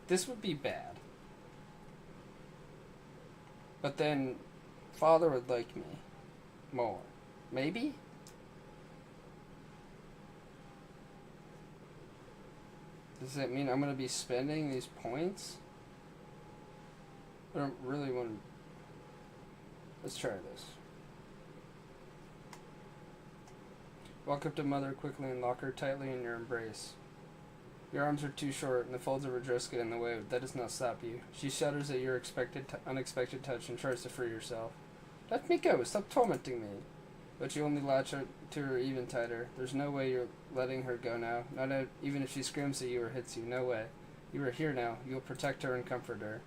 This would be bad. But then, Father would like me more. Maybe? Does that mean I'm going to be spending these points? I don't really want to... Let's try this. Walk up to Mother quickly and lock her tightly in your embrace. Your arms are too short, and the folds of her dress get in the way, but that does not stop you. She shudders at your unexpected touch and tries to free herself. Let me go! Stop tormenting me! But you only latch to her even tighter. There's no way you're letting her go now. Even if she screams at you or hits you. No way. You are here now. You'll protect her and comfort her.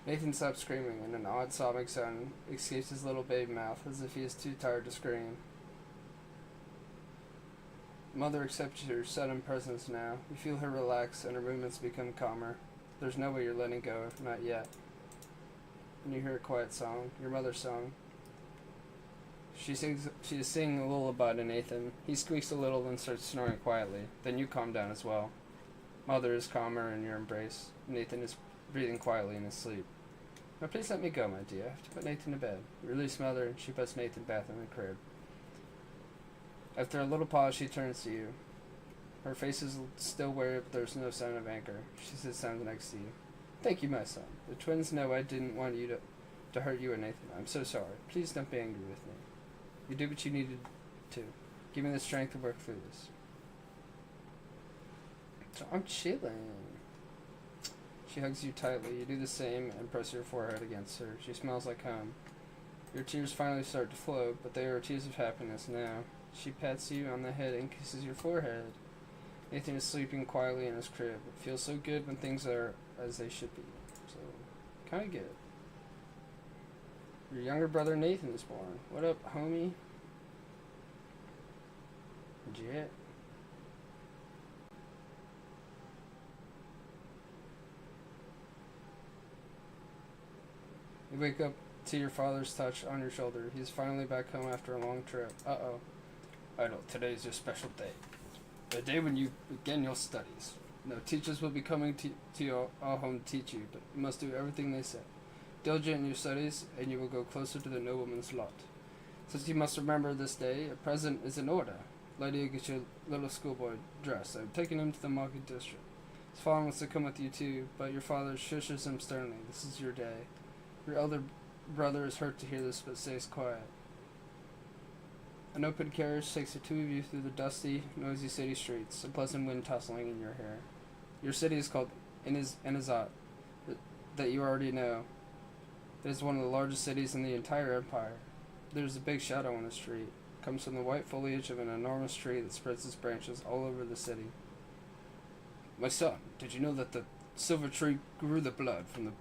Nathan stops screaming, and an odd sobbing sound escapes his little baby mouth, as if he is too tired to scream. Mother accepts your sudden presence now. You feel her relax, and her movements become calmer. There's no way you're letting go, not yet. And you hear a quiet song, your mother's song. She is singing a lullaby to Nathan. He squeaks a little and starts snoring quietly. Then you calm down as well. Mother is calmer in your embrace. Nathan is breathing quietly in his sleep. Now please let me go, my dear. I have to put Nathan to bed. You release Mother, and she puts Nathan back in the crib. After a little pause, she turns to you. Her face is still wary, but there's no sign of anger. She sits down next to you. Thank you, my son. The twins know I didn't want you to hurt you or Nathan. I'm so sorry. Please don't be angry with me. You did what you needed to. Give me the strength to work through this. So I'm chilling. She hugs you tightly. You do the same and press your forehead against her. She smells like home. Your tears finally start to flow, but they are tears of happiness now. She pats you on the head and kisses your forehead. Nathan is sleeping quietly in his crib. It feels so good when things are as they should be. So, kind of good. Your younger brother Nathan is born. What up, homie? Jet. You wake up to your father's touch on your shoulder. He's finally back home after a long trip. Uh-oh. Idle, today is your special day. The day when you begin your studies. No teachers will be coming to your home to teach you, but you must do everything they say. Diligent in your studies, and you will go closer to the nobleman's lot. Since you must remember this day, a present is in order. Lydia, get your little schoolboy dressed. I'm taking him to the market district. His father wants to come with you too, but your father shushes him sternly. This is your day. Your elder brother is hurt to hear this, but stays quiet. An open carriage takes the two of you through the dusty, noisy city streets, a pleasant wind tussling in your hair. Your city is called Inazat, that you already know. It is one of the largest cities in the entire empire. There is a big shadow on the street. It comes from the white foliage of an enormous tree that spreads its branches all over the city. My son, did you know that the silver tree grew the blood from the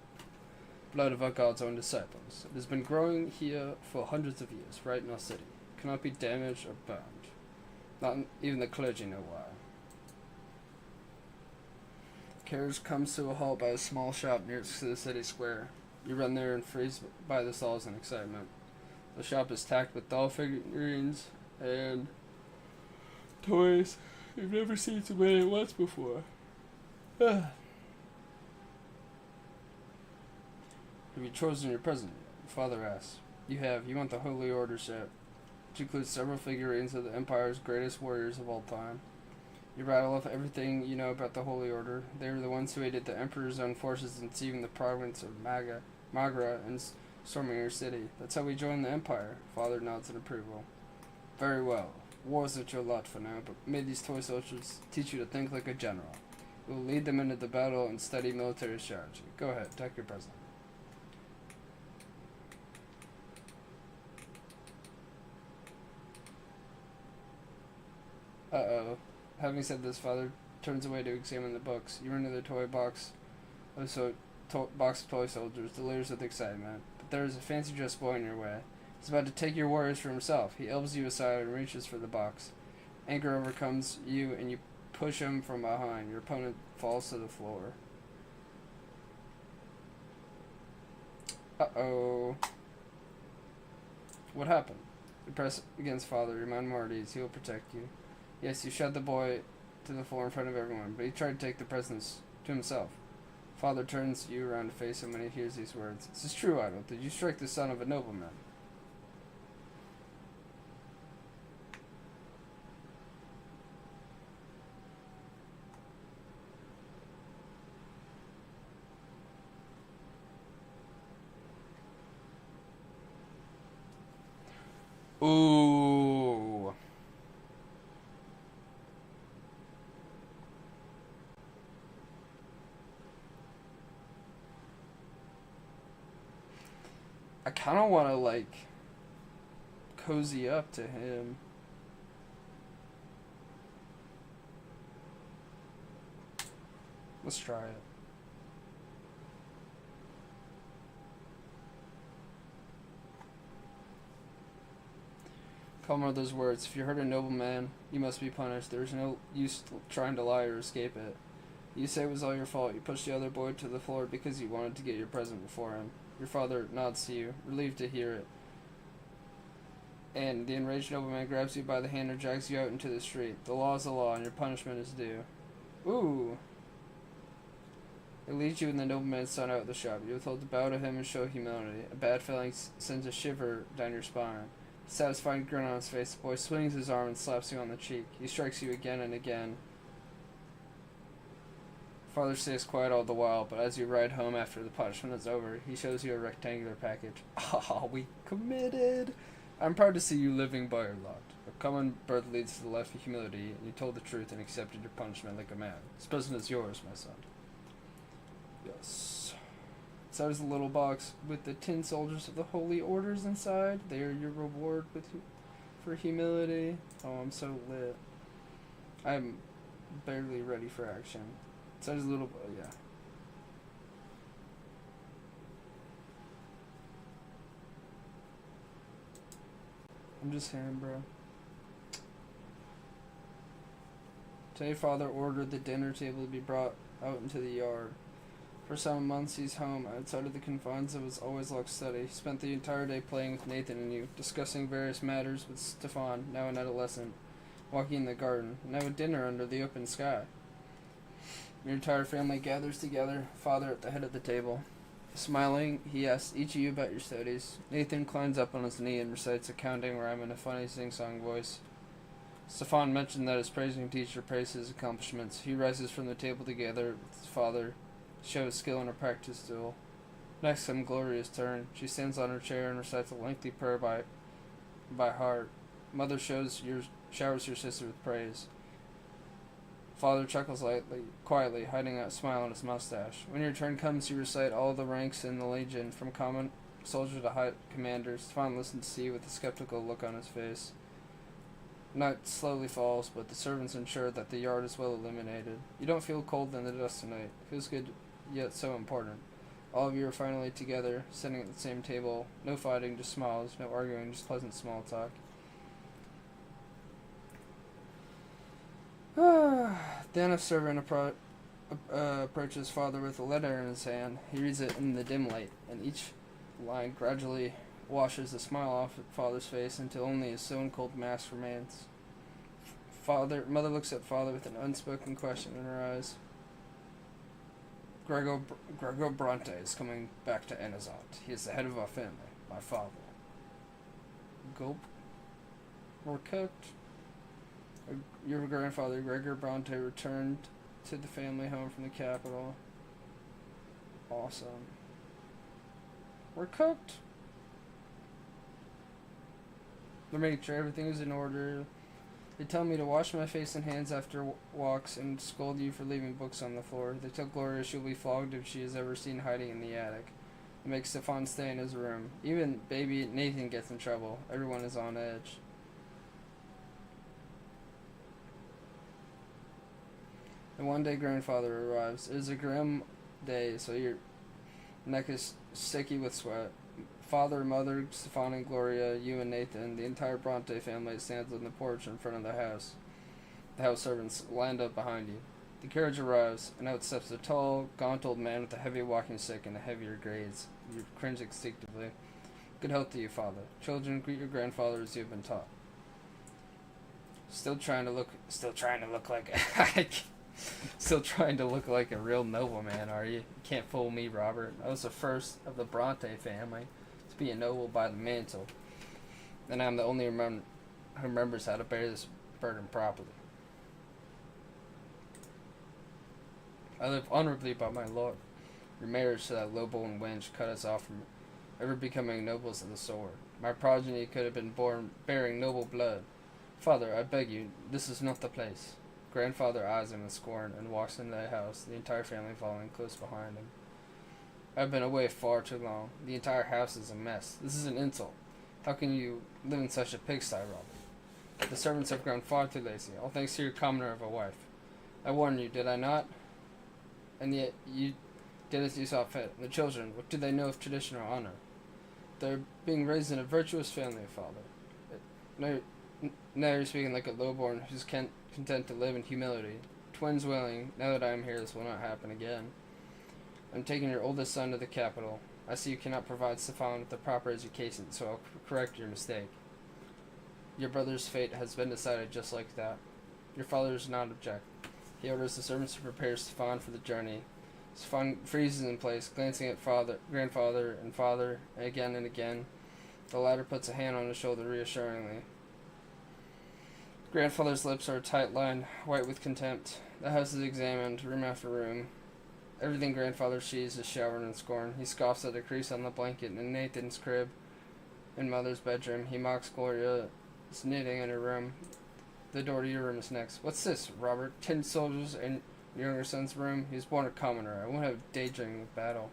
blood of our God's own disciples? It has been growing here for hundreds of years, right in our city. It cannot be damaged or burned. Not even the clergy know why. The carriage comes to a halt by a small shop nearest to the city square. You run there and freeze by the stalls in excitement. The shop is stacked with doll figurines and toys you've never seen so many at once before. Have you chosen your present yet? Your father asks. You have. You want the Holy Order set, which includes several figurines of the Empire's greatest warriors of all time. You rattle off everything you know about the Holy Order. They were the ones who aided the Emperor's own forces in seizing the province of Magra and storming your city. That's how we joined the Empire. Father nods in approval. Very well. War isn't your lot for now, but may these toy soldiers teach you to think like a general. You will lead them into the battle and study military strategy. Go ahead, take your present. Uh-oh. Having said this, father turns away to examine the books. You run to the toy box of toy soldiers, delirious with excitement. But there is a fancy dressed boy in your way. He's about to take your warriors for himself. He elbows you aside and reaches for the box. Anger overcomes you and you push him from behind. Your opponent falls to the floor. Uh-oh. What happened? You press against father. Remind Marty's. He will protect you. Yes, you shoved the boy to the floor in front of everyone, but he tried to take the presents to himself. Father turns you around to face him when he hears these words. This is true, Idol. Did you strike the son of a nobleman? Ooh. I kind of want to, like, cozy up to him. Let's try it. Calm are those words. If you hurt a nobleman, you must be punished. There is no use trying to lie or escape it. You say it was all your fault. You pushed the other boy to the floor because you wanted to get your present before him. Your father nods to you, relieved to hear it. And the enraged nobleman grabs you by the hand and drags you out into the street. The law is the law, and your punishment is due. Ooh. It leads you and the nobleman's son out of the shop. You are told to bow to him and show humility. A bad feeling sends a shiver down your spine. Satisfied grin on his face, the boy swings his arm and slaps you on the cheek. He strikes you again and again. Father stays quiet all the while, but as you ride home after the punishment is over, he shows you a rectangular package. Ah, we committed! I'm proud to see you living by your lot. A common birth leads to the life of humility, and you told the truth and accepted your punishment like a man. This present is yours, my son. Yes. Inside is a little box with the tin soldiers of the holy orders inside. They are your reward for humility. Oh, I'm so lit. I'm barely ready for action. Inside is a little, yeah. I'm just saying, bro. Today, Father ordered the dinner table to be brought out into the yard. For 7 months, he's home, outside of the confines of his always locked study. He spent the entire day playing with Nathan and you, discussing various matters with Stefan, now an adolescent, walking in the garden, and now a dinner under the open sky. Your entire family gathers together, Father at the head of the table. Smiling, he asks each of you about your studies. Nathan climbs up on his knee and recites a counting rhyme in a funny sing-song voice. Stefan mentioned that his praising teacher praised his accomplishments. He rises from the table together with his father, to show his skill in a practice duel. Next comes Gloria's turn. She stands on her chair and recites a lengthy prayer by heart. Mother showers your sister with praise. Father chuckles quietly, hiding a smile on his mustache. When your turn comes, you recite all the ranks in the Legion, from common soldier to high commander. Stefan listens to you with a skeptical look on his face. Night slowly falls, but the servants ensure that the yard is well illuminated. You don't feel cold in the dust tonight. It feels good, yet so important. All of you are finally together, sitting at the same table. No fighting, just smiles. No arguing, just pleasant small talk. Then a servant approaches Father with a letter in his hand. He reads it in the dim light, and each line gradually washes the smile off Father's face until only a stone-cold mask remains. Mother looks at Father with an unspoken question in her eyes. Gregor Bronte is coming back to Enazat. He is the head of our family, my father. Gulp. We're cooked. Your grandfather, Gregor Bronte, returned to the family home from the capital. Awesome. We're cooked. They're making sure everything is in order. They tell me to wash my face and hands after walks and scold you for leaving books on the floor. They tell Gloria she'll be flogged if she is ever seen hiding in the attic. They make Stefan stay in his room. Even baby Nathan gets in trouble. Everyone is on edge. And one day grandfather arrives. It is a grim day, so your neck is sticky with sweat. Father, Mother, Stefan and Gloria, you and Nathan, the entire Bronte family stands on the porch in front of the house. The house servants lined up behind you. The carriage arrives, and out steps a tall, gaunt old man with a heavy walking stick and a heavier gaze. You cringe instinctively. Good health to you, Father. Children, greet your grandfather as you have been taught. Still trying to look like Still trying to look like a real nobleman, are you? You can't fool me, Robert. I was the first of the Bronte family to be a noble by the mantle, and I'm the only who remembers how to bear this burden properly. I live honorably by my lord. Your marriage to that low-born wench cut us off from ever becoming nobles of the sword. My progeny could have been born bearing noble blood. Father, I beg you, this is not the place. Grandfather eyes him with scorn and walks into the house, the entire family following close behind him. I've been away far too long. The entire house is a mess. This is an insult. How can you live in such a pigsty, Robert? The servants have grown far too lazy, all thanks to your commoner of a wife. I warned you, did I not? And yet you did as you saw fit. The children, what do they know of tradition or honor? They're being raised in a virtuous family, Father. Now you're speaking like a lowborn who's content to live in humility. Twins willing, now that I am here, this will not happen again. I'm taking your oldest son to the capital. I see you cannot provide Stefan with the proper education, so I'll correct your mistake. Your brother's fate has been decided just like that. Your father does not object. He orders the servants to prepare Stefan for the journey. Stefan freezes in place, glancing at grandfather, and father, again and again. The latter puts a hand on his shoulder reassuringly. Grandfather's lips are tight-lined, white with contempt. The house is examined, room after room. Everything grandfather sees is showered in scorn. He scoffs at a crease on the blanket in Nathan's crib. In mother's bedroom, he mocks Gloria's knitting in her room. The door to your room is next. What's this, Robert? 10 soldiers in your younger son's room? He was born a commoner. I won't have daydreaming of battle.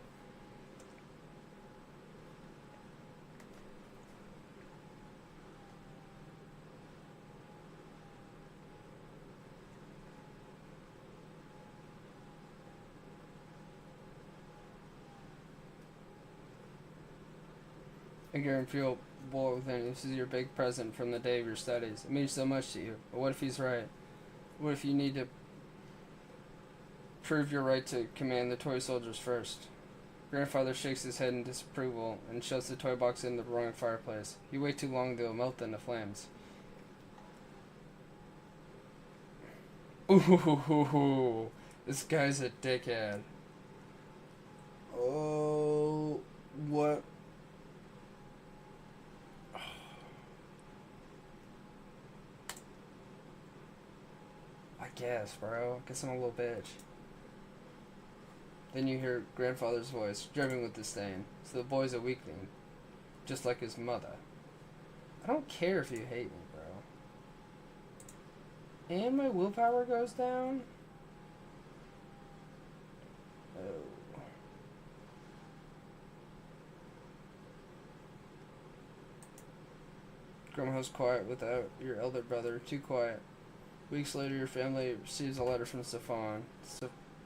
I guarantee you'll boil within you. This is your big present from the day of your studies. It means so much to you. But what if he's right? What if you need to prove your right to command the toy soldiers first? Grandfather shakes his head in disapproval and shoves the toy box in the roaring fireplace. You wait too long, they'll melt in the flames. Ooh, this guy's a dickhead. Oh, what? I guess, bro. Guess I'm a little bitch. Then you hear grandfather's voice, dripping with disdain. So the boy's a weakling, just like his mother. I don't care if you hate me, bro. And my willpower goes down? Oh. Grandma's quiet without your elder brother. Too quiet. Weeks later, your family receives a letter from Stefan.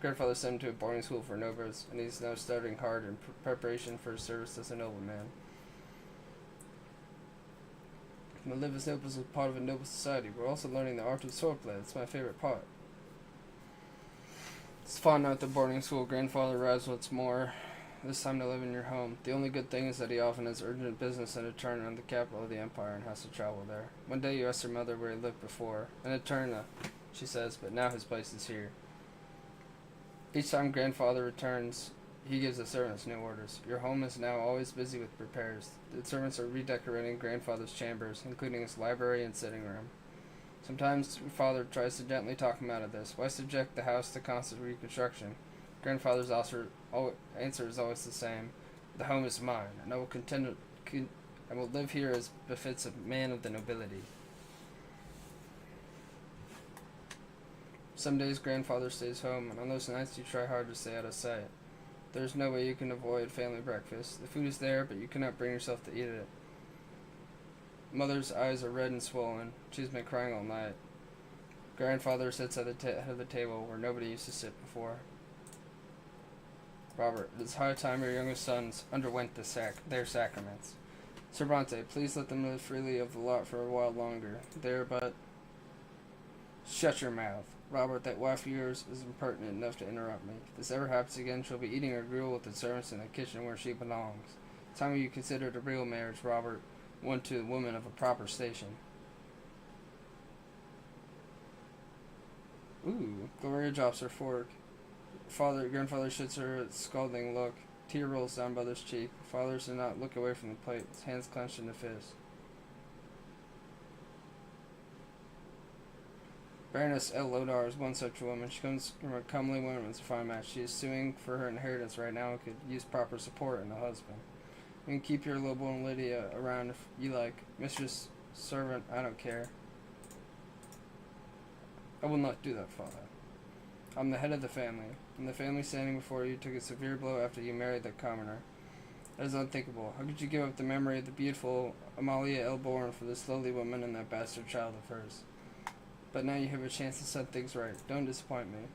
Grandfather sent him to a boarding school for nobles, and he's now studying hard in preparation for his service as a nobleman. To live as nobles is part of a noble society. We're also learning the art of swordplay. It's my favorite part. Stefan now at the boarding school. Grandfather arrives once more, this time to live in your home. The only good thing is that he often has urgent business in Eterna, the capital of the empire, and has to travel there. One day you ask your mother where he lived before. In Eterna, she says, but now his place is here. Each time grandfather returns, he gives the servants new orders. Your home is now always busy with repairs. The servants are redecorating grandfather's chambers, including his library and sitting room. Sometimes your father tries to gently talk him out of this. Why subject the house to constant reconstruction? Grandfather's answer is always the same. The home is mine, and I will live here as befits a man of the nobility. Some days grandfather stays home, and on those nights you try hard to stay out of sight. There's no way you can avoid family breakfast. The food is there, but you cannot bring yourself to eat it. Mother's eyes are red and swollen. She's been crying all night. Grandfather sits at the head of the table where nobody used to sit before. Robert, it is high time your youngest sons underwent their sacraments. Sir Bronte, please let them live freely of the lot for a while longer. They are but... Shut your mouth. Robert, that wife of yours is impertinent enough to interrupt me. If this ever happens again, she'll be eating her gruel with the servants in the kitchen where she belongs. Time you considered a real marriage, Robert, one to a woman of a proper station. Ooh, Gloria drops her fork. Grandfather shoots her a scalding look. Tear rolls down brother's cheek. Father does not look away from the plate, his hands clenched in a fist. Baroness L. Lodar is one such woman. She comes from a comely woman's fine match. She is suing for her inheritance right now and could use proper support in a husband. You can keep your lowborn Lydia around if you like. Mistress, servant, I don't care. I will not do that, Father. I'm the head of the family, and the family standing before you took a severe blow after you married that commoner. That is unthinkable. How could you give up the memory of the beautiful Amalia Elborn for this lowly woman and that bastard child of hers? But now you have a chance to set things right. Don't disappoint me.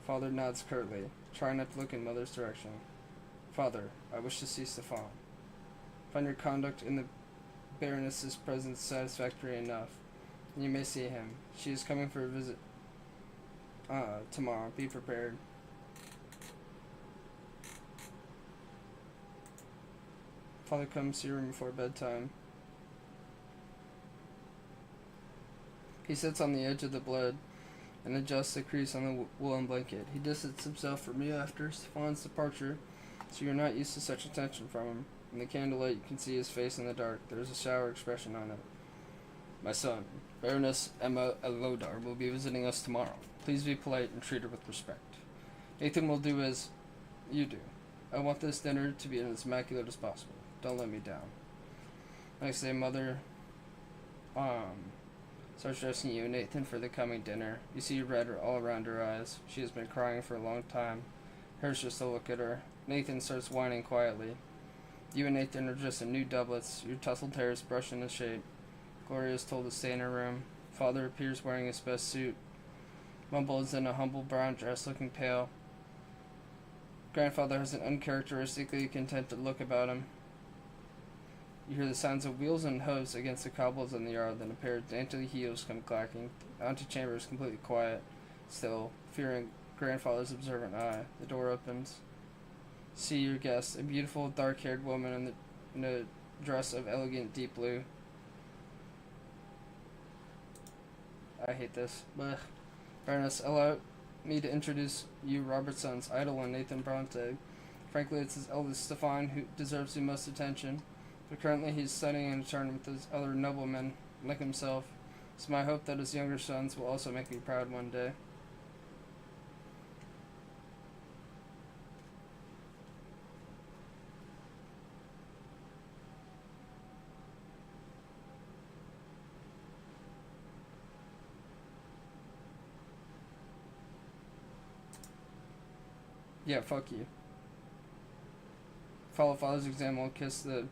Father nods curtly. Try not to look in Mother's direction. Father, I wish to see Stefan. Find your conduct in the Baroness's presence satisfactory enough. You may see him. She is coming for a visit tomorrow. Be prepared. Father comes to your room before bedtime. He sits on the edge of the bed and adjusts the crease on the woolen blanket. He distances himself from you after Stefan's departure, so you're not used to such attention from him. In the candlelight, you can see his face in the dark. There is a sour expression on it. My son, Baroness Emma Elodar, will be visiting us tomorrow. Please be polite and treat her with respect. Nathan will do as you do. I want this dinner to be as immaculate as possible. Don't let me down. Next day, Mother starts dressing you and Nathan for the coming dinner. You see red all around her eyes. She has been crying for a long time. Hurts just to look at her. Nathan starts whining quietly. You and Nathan are dressed in new doublets, your tousled hair is brushed into shape. Gloria is told to stay in her room. Father appears wearing his best suit. Mumble is in a humble brown dress, looking pale. Grandfather has an uncharacteristically contented look about him. You hear the sounds of wheels and hooves against the cobbles in the yard, then a pair of dainty heels come clacking. The antechamber is completely quiet, still, fearing Grandfather's observant eye. The door opens. See your guest, a beautiful, dark-haired woman in a dress of elegant deep blue. I hate this. Blech. Baroness, allow me to introduce you Robertson's idol and Nathan Bronte. Frankly, it's his eldest, Stefan, who deserves the most attention. But currently he's studying in a tournament with his other noblemen, like himself. It's my hope that his younger sons will also make me proud one day. Yeah, fuck you. Follow father's example and kiss the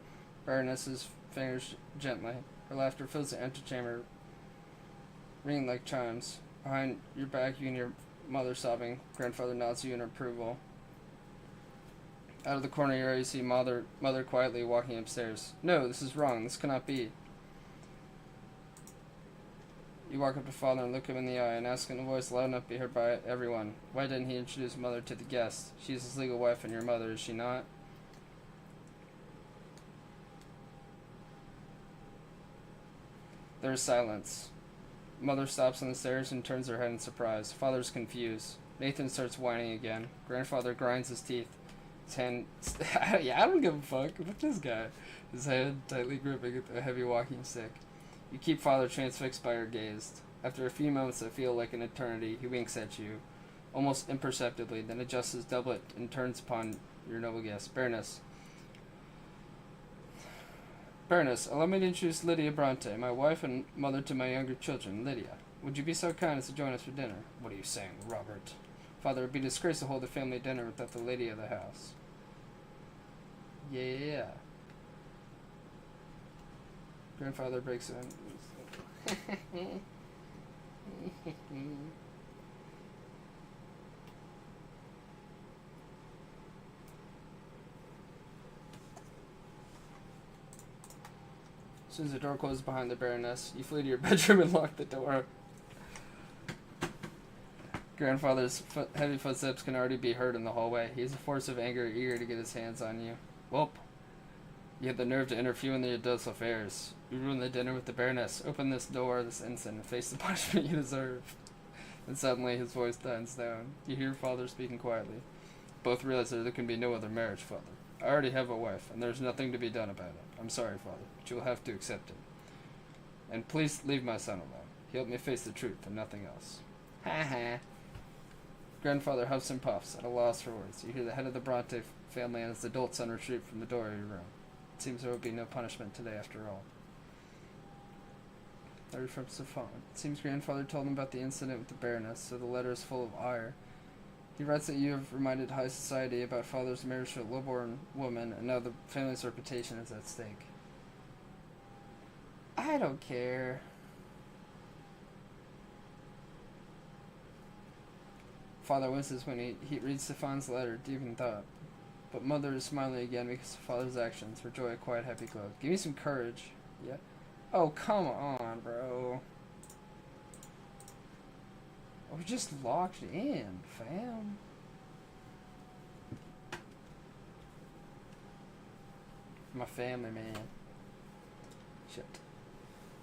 Baroness's fingers gently. Her laughter fills the antechamber, ringing like chimes. Behind your back, you and your mother sobbing. Grandfather nods you in approval. Out of the corner of your eye, you see mother quietly walking upstairs. No, this is wrong. This cannot be. You walk up to father and look him in the eye and ask in a voice loud enough to be heard by everyone. Why didn't he introduce mother to the guest? She is his legal wife and your mother, is she not? There is silence. Mother stops on the stairs and turns her head in surprise. Father's confused. Nathan starts whining again. Grandfather grinds his teeth. His hand... yeah, I don't give a fuck. Fuck this guy. His hand tightly gripping a heavy walking stick. You keep father transfixed by your gaze. After a few moments that feel like an eternity, he winks at you, almost imperceptibly, then adjusts his doublet and turns upon your noble guest. Baroness, allow me to introduce Lydia Bronte, my wife and mother to my younger children. Lydia, would you be so kind as to join us for dinner? What are you saying, Robert? Father, it would be a disgrace to hold a family dinner without the lady of the house. Yeah. Grandfather breaks in. As soon as the door closes behind the Baroness, you flee to your bedroom and lock the door. Grandfather's heavy footsteps can already be heard in the hallway. He is a force of anger, eager to get his hands on you. Welp. You have the nerve to interfere in the adults' affairs. You ruin the dinner with the Baroness. Open this door this instant and face the punishment you deserve. And suddenly his voice dies down. You hear father speaking quietly. Both realize that there can be no other marriage, father. I already have a wife, and there's nothing to be done about it. I'm sorry, father, but you will have to accept it. And please leave my son alone. He helped me face the truth and nothing else. Ha ha. Grandfather huffs and puffs, at a loss for words. You hear the head of the Bronte family and his adult son retreat from the door of your room. It seems there will be no punishment today after all. Letter from Stefan. It seems grandfather told him about the incident with the Baroness, so the letter is full of ire. He writes that you have reminded high society about father's marriage to a low-born woman, and now the family's reputation is at stake. I don't care. Father winces when he reads Stefan's letter, deep in thought. But mother is smiling again because of father's actions. Her joy a quiet, happy glow. Give me some courage. Yeah. Oh, come on, bro. We're just locked in, fam. My family, man. Shit.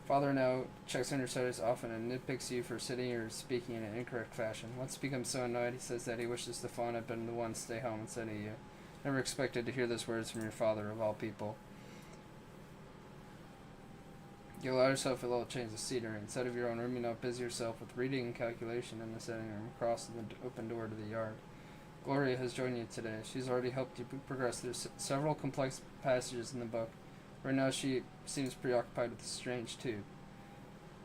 Father now checks on your studies often and nitpicks you for sitting or speaking in an incorrect fashion. Once he becomes so annoyed, he says that he wishes Stefan had been the one to stay home instead of you. Never expected to hear those words from your father, of all people. You allow yourself a little change of scenery. Instead of your own room, you now busy yourself with reading and calculation in the sitting room across the open door to the yard. Gloria has joined you today. She's already helped you progress through several complex passages in the book. Right now she seems preoccupied with a strange tube.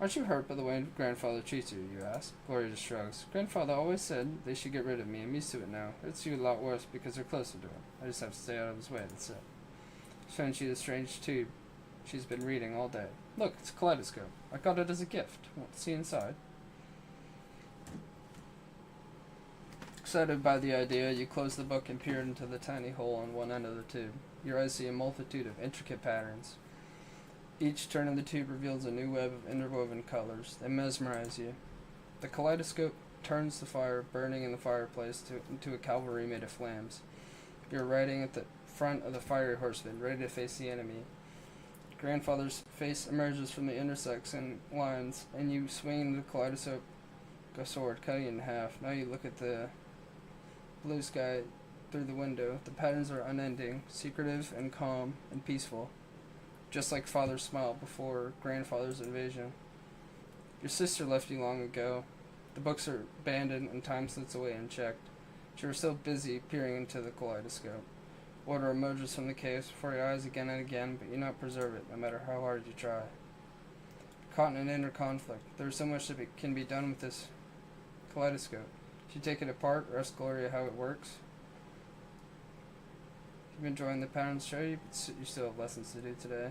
Aren't you hurt by the way grandfather treats you, you ask? Gloria just shrugs. Grandfather always said they should get rid of me. I'm used to it now. It's you a lot worse because they're closer to him. I just have to stay out of his way, that's it. Shows you the strange tube she's been reading all day. Look, it's a kaleidoscope. I got it as a gift. Want to see inside? Excited by the idea, you close the book and peer into the tiny hole on one end of the tube. Your eyes see a multitude of intricate patterns. Each turn of the tube reveals a new web of interwoven colors. They mesmerize you. The kaleidoscope turns the fire burning in the fireplace into a cavalry made of flames. You're riding at the front of the fiery horseman, ready to face the enemy. Grandfather's face emerges from the intersection lines, and you swing the kaleidoscope sword, cutting it in half. Now you look at the blue sky through the window. The patterns are unending, secretive and calm and peaceful, just like Father's smile before Grandfather's invasion. Your sister left you long ago. The books are abandoned and time slips away unchecked. But you are still busy peering into the kaleidoscope. Order emerges from the chaos before your eyes again and again, but you not preserve it, no matter how hard you try. Caught in an inner conflict, there is so much that can be done with this kaleidoscope. Should you take it apart or ask Gloria how it works? You've been enjoying the patterns show you, but you still have lessons to do today.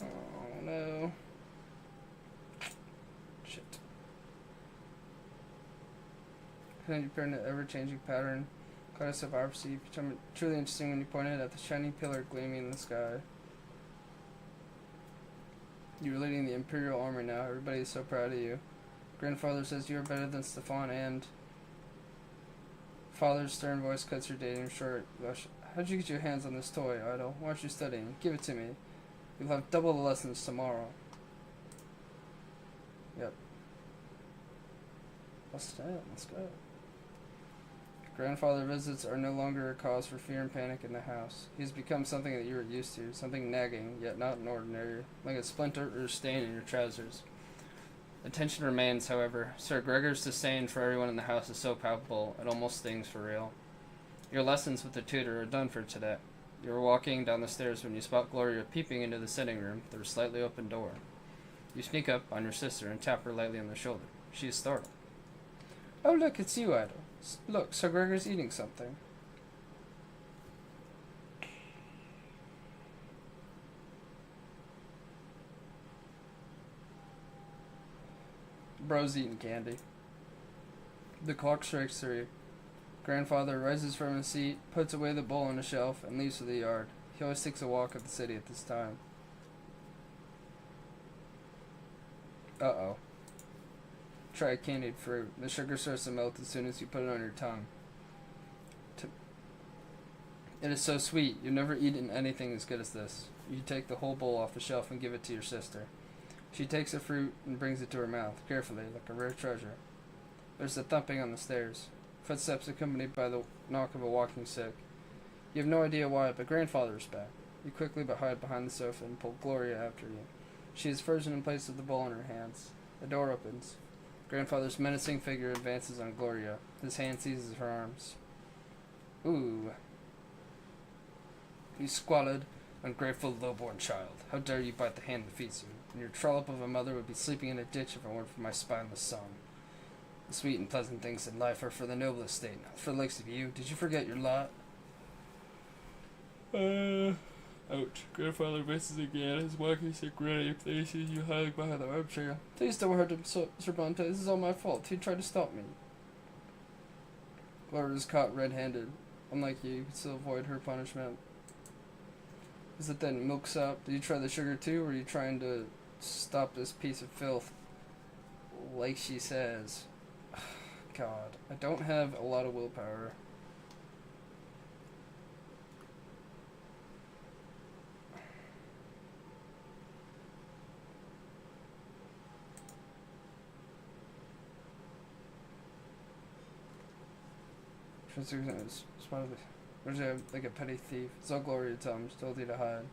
Oh no. Shit. Continue pairing the ever-changing pattern. Kaleidoscope obviously become truly interesting when you point it at the shining pillar gleaming in the sky. You're leading the Imperial Army now. Everybody is so proud of you. Grandfather says you are better than Stefan, and Father's stern voice cuts your dating short. How'd you get your hands on this toy, idol? Why aren't you studying? Give it to me. You'll have double the lessons tomorrow. Yep. Let's go. Grandfather visits are no longer a cause for fear and panic in the house. He's become something that you are used to, something nagging, yet not an ordinary, like a splinter or a stain in your trousers. The tension remains, however. Sir Gregor's disdain for everyone in the house is so palpable, it almost stings for real. Your lessons with the tutor are done for today. You are walking down the stairs when you spot Gloria peeping into the sitting room through a slightly open door. You sneak up on your sister and tap her lightly on the shoulder. She is startled. Oh look, it's you, idol. Look, Sir Gregor's eating something. Bro's eating candy. The clock strikes 3. Grandfather rises from his seat, puts away the bowl on a shelf, and leaves for the yard. He always takes a walk at the city at this time. Uh-oh. Try candied fruit. The sugar starts to melt as soon as you put it on your tongue. It is so sweet. You've never eaten anything as good as this. You take the whole bowl off the shelf and give it to your sister. She takes the fruit and brings it to her mouth, carefully, like a rare treasure. There's a thumping on the stairs. Footsteps accompanied by the knock of a walking stick. You have no idea why, but Grandfather is back. You quickly hide behind the sofa and pull Gloria after you. She is frozen in place with the bowl in her hands. The door opens. Grandfather's menacing figure advances on Gloria. His hand seizes her arms. Ooh. You squalid, ungrateful, low-born child. How dare you bite the hand that feeds you? And your trollop of a mother would be sleeping in a ditch if it weren't for my spineless son. The sweet and pleasant things in life are for the noble estate, not for the likes of you. Did you forget your lot? Ouch. Grandfather misses again. His walking stick ready. He sees you hiding behind the armchair. Please don't hurt him, Cervantes. This is all my fault. He tried to stop me. Gloria is caught red-handed. Unlike you can still avoid her punishment. Is it then milk sop? Did you try the sugar too, or are you trying to stop this piece of filth? Like she says. God, I don't have a lot of willpower. There's like a petty thief. It's all glory to Tom, still need to hide.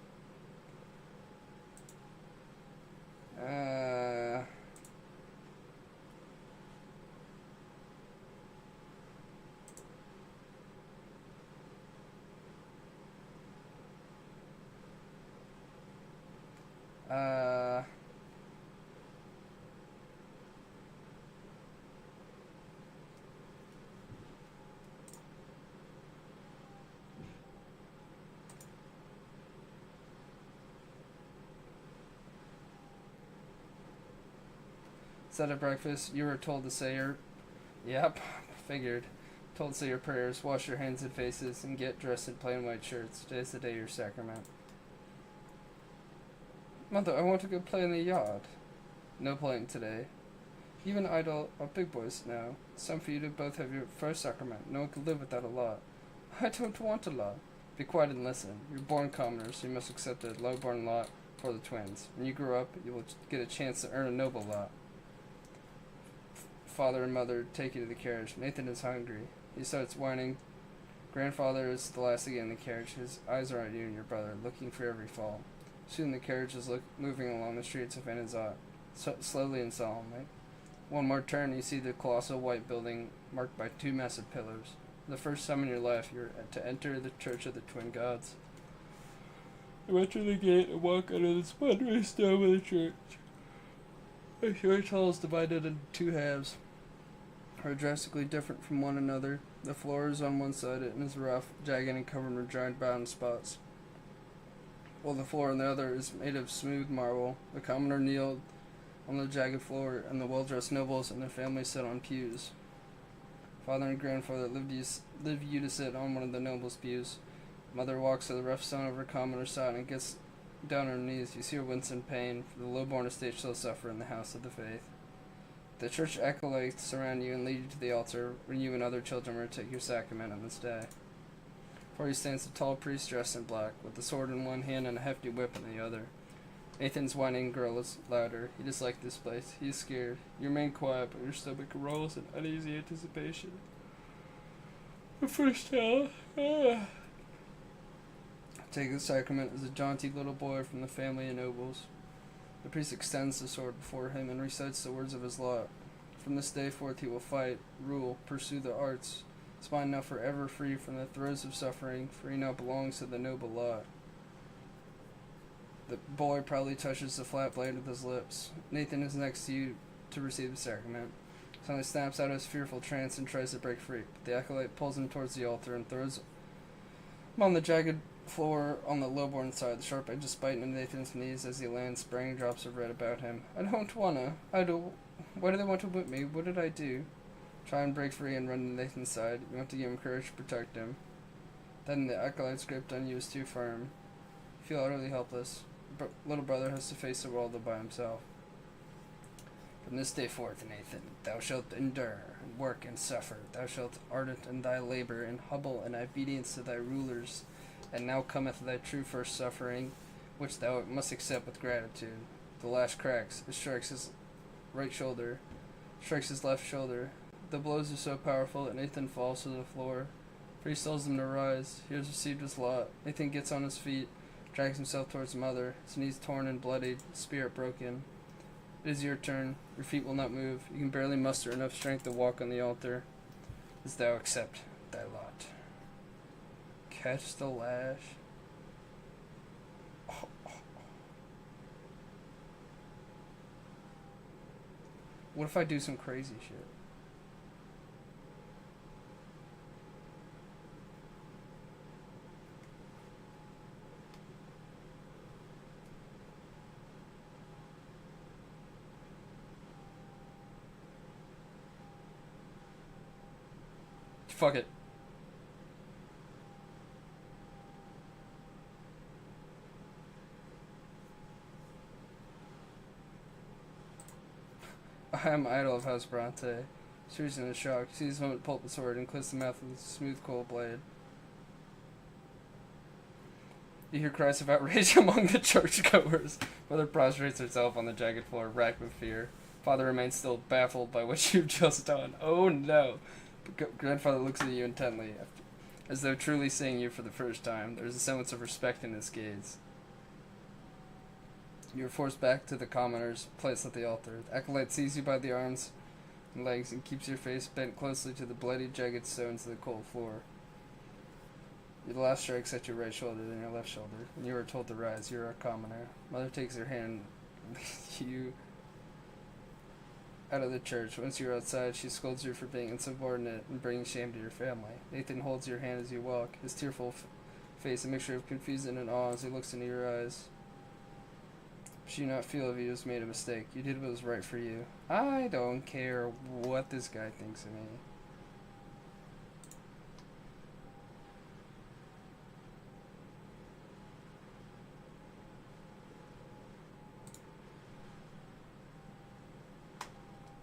Said at breakfast, you were told to say your... Yep, figured. Told to say your prayers, wash your hands and faces, and get dressed in plain white shirts. Today's the day of your sacrament. Mother, I want to go play in the yard. No playing today. Even idle are big boys now. It's time for you to both have your first sacrament. No one can live without a lot. I don't want a lot. Be quiet and listen. You're born commoners, so you must accept a low-born lot for the twins. When you grow up, you will get a chance to earn a noble lot. Father and mother take you to the carriage. Nathan is hungry. He starts whining. Grandfather is the last to get in the carriage. His eyes are on you and your brother, looking for every fall. Soon the carriage is moving along the streets of Anazat, slowly and solemnly. One more turn, you see the colossal white building marked by 2 massive pillars. For the first time in your life, you're to enter the Church of the Twin Gods. You enter the gate and walk under the splendorous dome of the church. The church hall is divided into 2 halves, are drastically different from one another. The floor is on one side and is rough, jagged, and covered with giant brown spots, while the floor on the other is made of smooth marble. The commoner kneeled on the jagged floor, and the well-dressed nobles and their families sat on pews. Father and grandfather leave you to sit on one of the nobles' pews. Mother walks to the rough stone of her commoner's side and gets down on her knees. You see her wince in pain, for the low-born estate shall suffer in the house of the faith. The church acolytes surround you and lead you to the altar, where you and other children are to take your sacrament on this day. Before you stands a tall priest dressed in black, with a sword in one hand and a hefty whip in the other. Nathan's whining girl is louder. He dislikes this place. He is scared. You remain quiet, but your stomach rolls in uneasy anticipation. The first time. Take the sacrament as a jaunty little boy from the family of nobles. The priest extends the sword before him and recites the words of his lot. From this day forth he will fight, rule, pursue the arts. His mind now forever free from the throes of suffering, for he now belongs to the noble lot. The boy proudly touches the flat blade with his lips. Nathan is next to you to receive the sacrament. Suddenly snaps out of his fearful trance and tries to break free, but the acolyte pulls him towards the altar and throws him on the jagged floor on the lowborn side. The sharp edges bite into Nathan's knees as he lands, spraying drops of red about him. I don't wanna. Why do they want to whip me? What did I do? Try and break free and run to Nathan's side. You want to give him courage to protect him. Then the acolyte's grip on you is too firm. You feel utterly helpless. Little brother has to face the world all by himself. From this day forth, Nathan, thou shalt endure, and work, and suffer. Thou shalt ardent in thy labor, and humble in obedience to thy rulers. And now cometh thy true first suffering, which thou must accept with gratitude. The lash cracks, it strikes his right shoulder, strikes his left shoulder. The blows are so powerful that Nathan falls to the floor. Priest tells him to rise. He has received his lot. Nathan gets on his feet, drags himself towards his mother, his knees torn and bloodied, his spirit broken. It is your turn. Your feet will not move. You can barely muster enough strength to walk on the altar, as thou accept thy lot. Catch the lash. What if I do some crazy shit? Fuck it. I am idol of House Bronte. She's in a shock. She sees him pull the sword and clips the mouth with a smooth cold blade. You hear cries of outrage among the churchgoers. Mother prostrates herself on the jagged floor, racked with fear. Father remains still, baffled by what you've just done. Oh no! Grandfather looks at you intently, as though truly seeing you for the first time. There's a semblance of respect in his gaze. You are forced back to the commoner's place at the altar. The acolyte seizes you by the arms and legs and keeps your face bent closely to the bloody, jagged stones of the cold floor. Your last strikes at your right shoulder, then your left shoulder, and you are told to rise. You are a commoner. Mother takes her hand and leads you out of the church. Once you are outside, she scolds you for being insubordinate and bringing shame to your family. Nathan holds your hand as you walk, his tearful face a mixture of confusion and awe as he looks into your eyes. But you do not feel if you just made a mistake. You did what was right for you. I don't care what this guy thinks of me.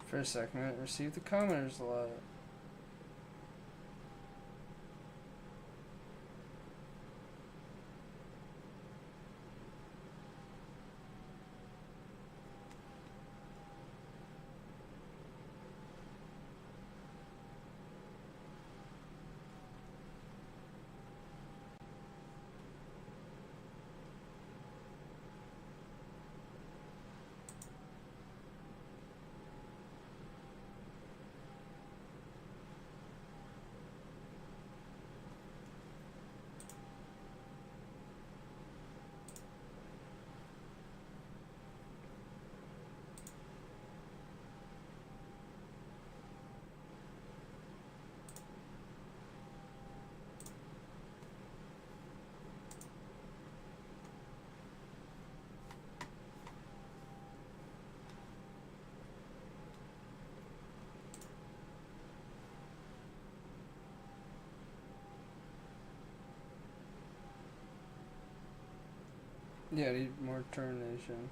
For a second, receive the commoners a lot. Yeah, I need more termination.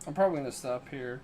I'm probably gonna stop here.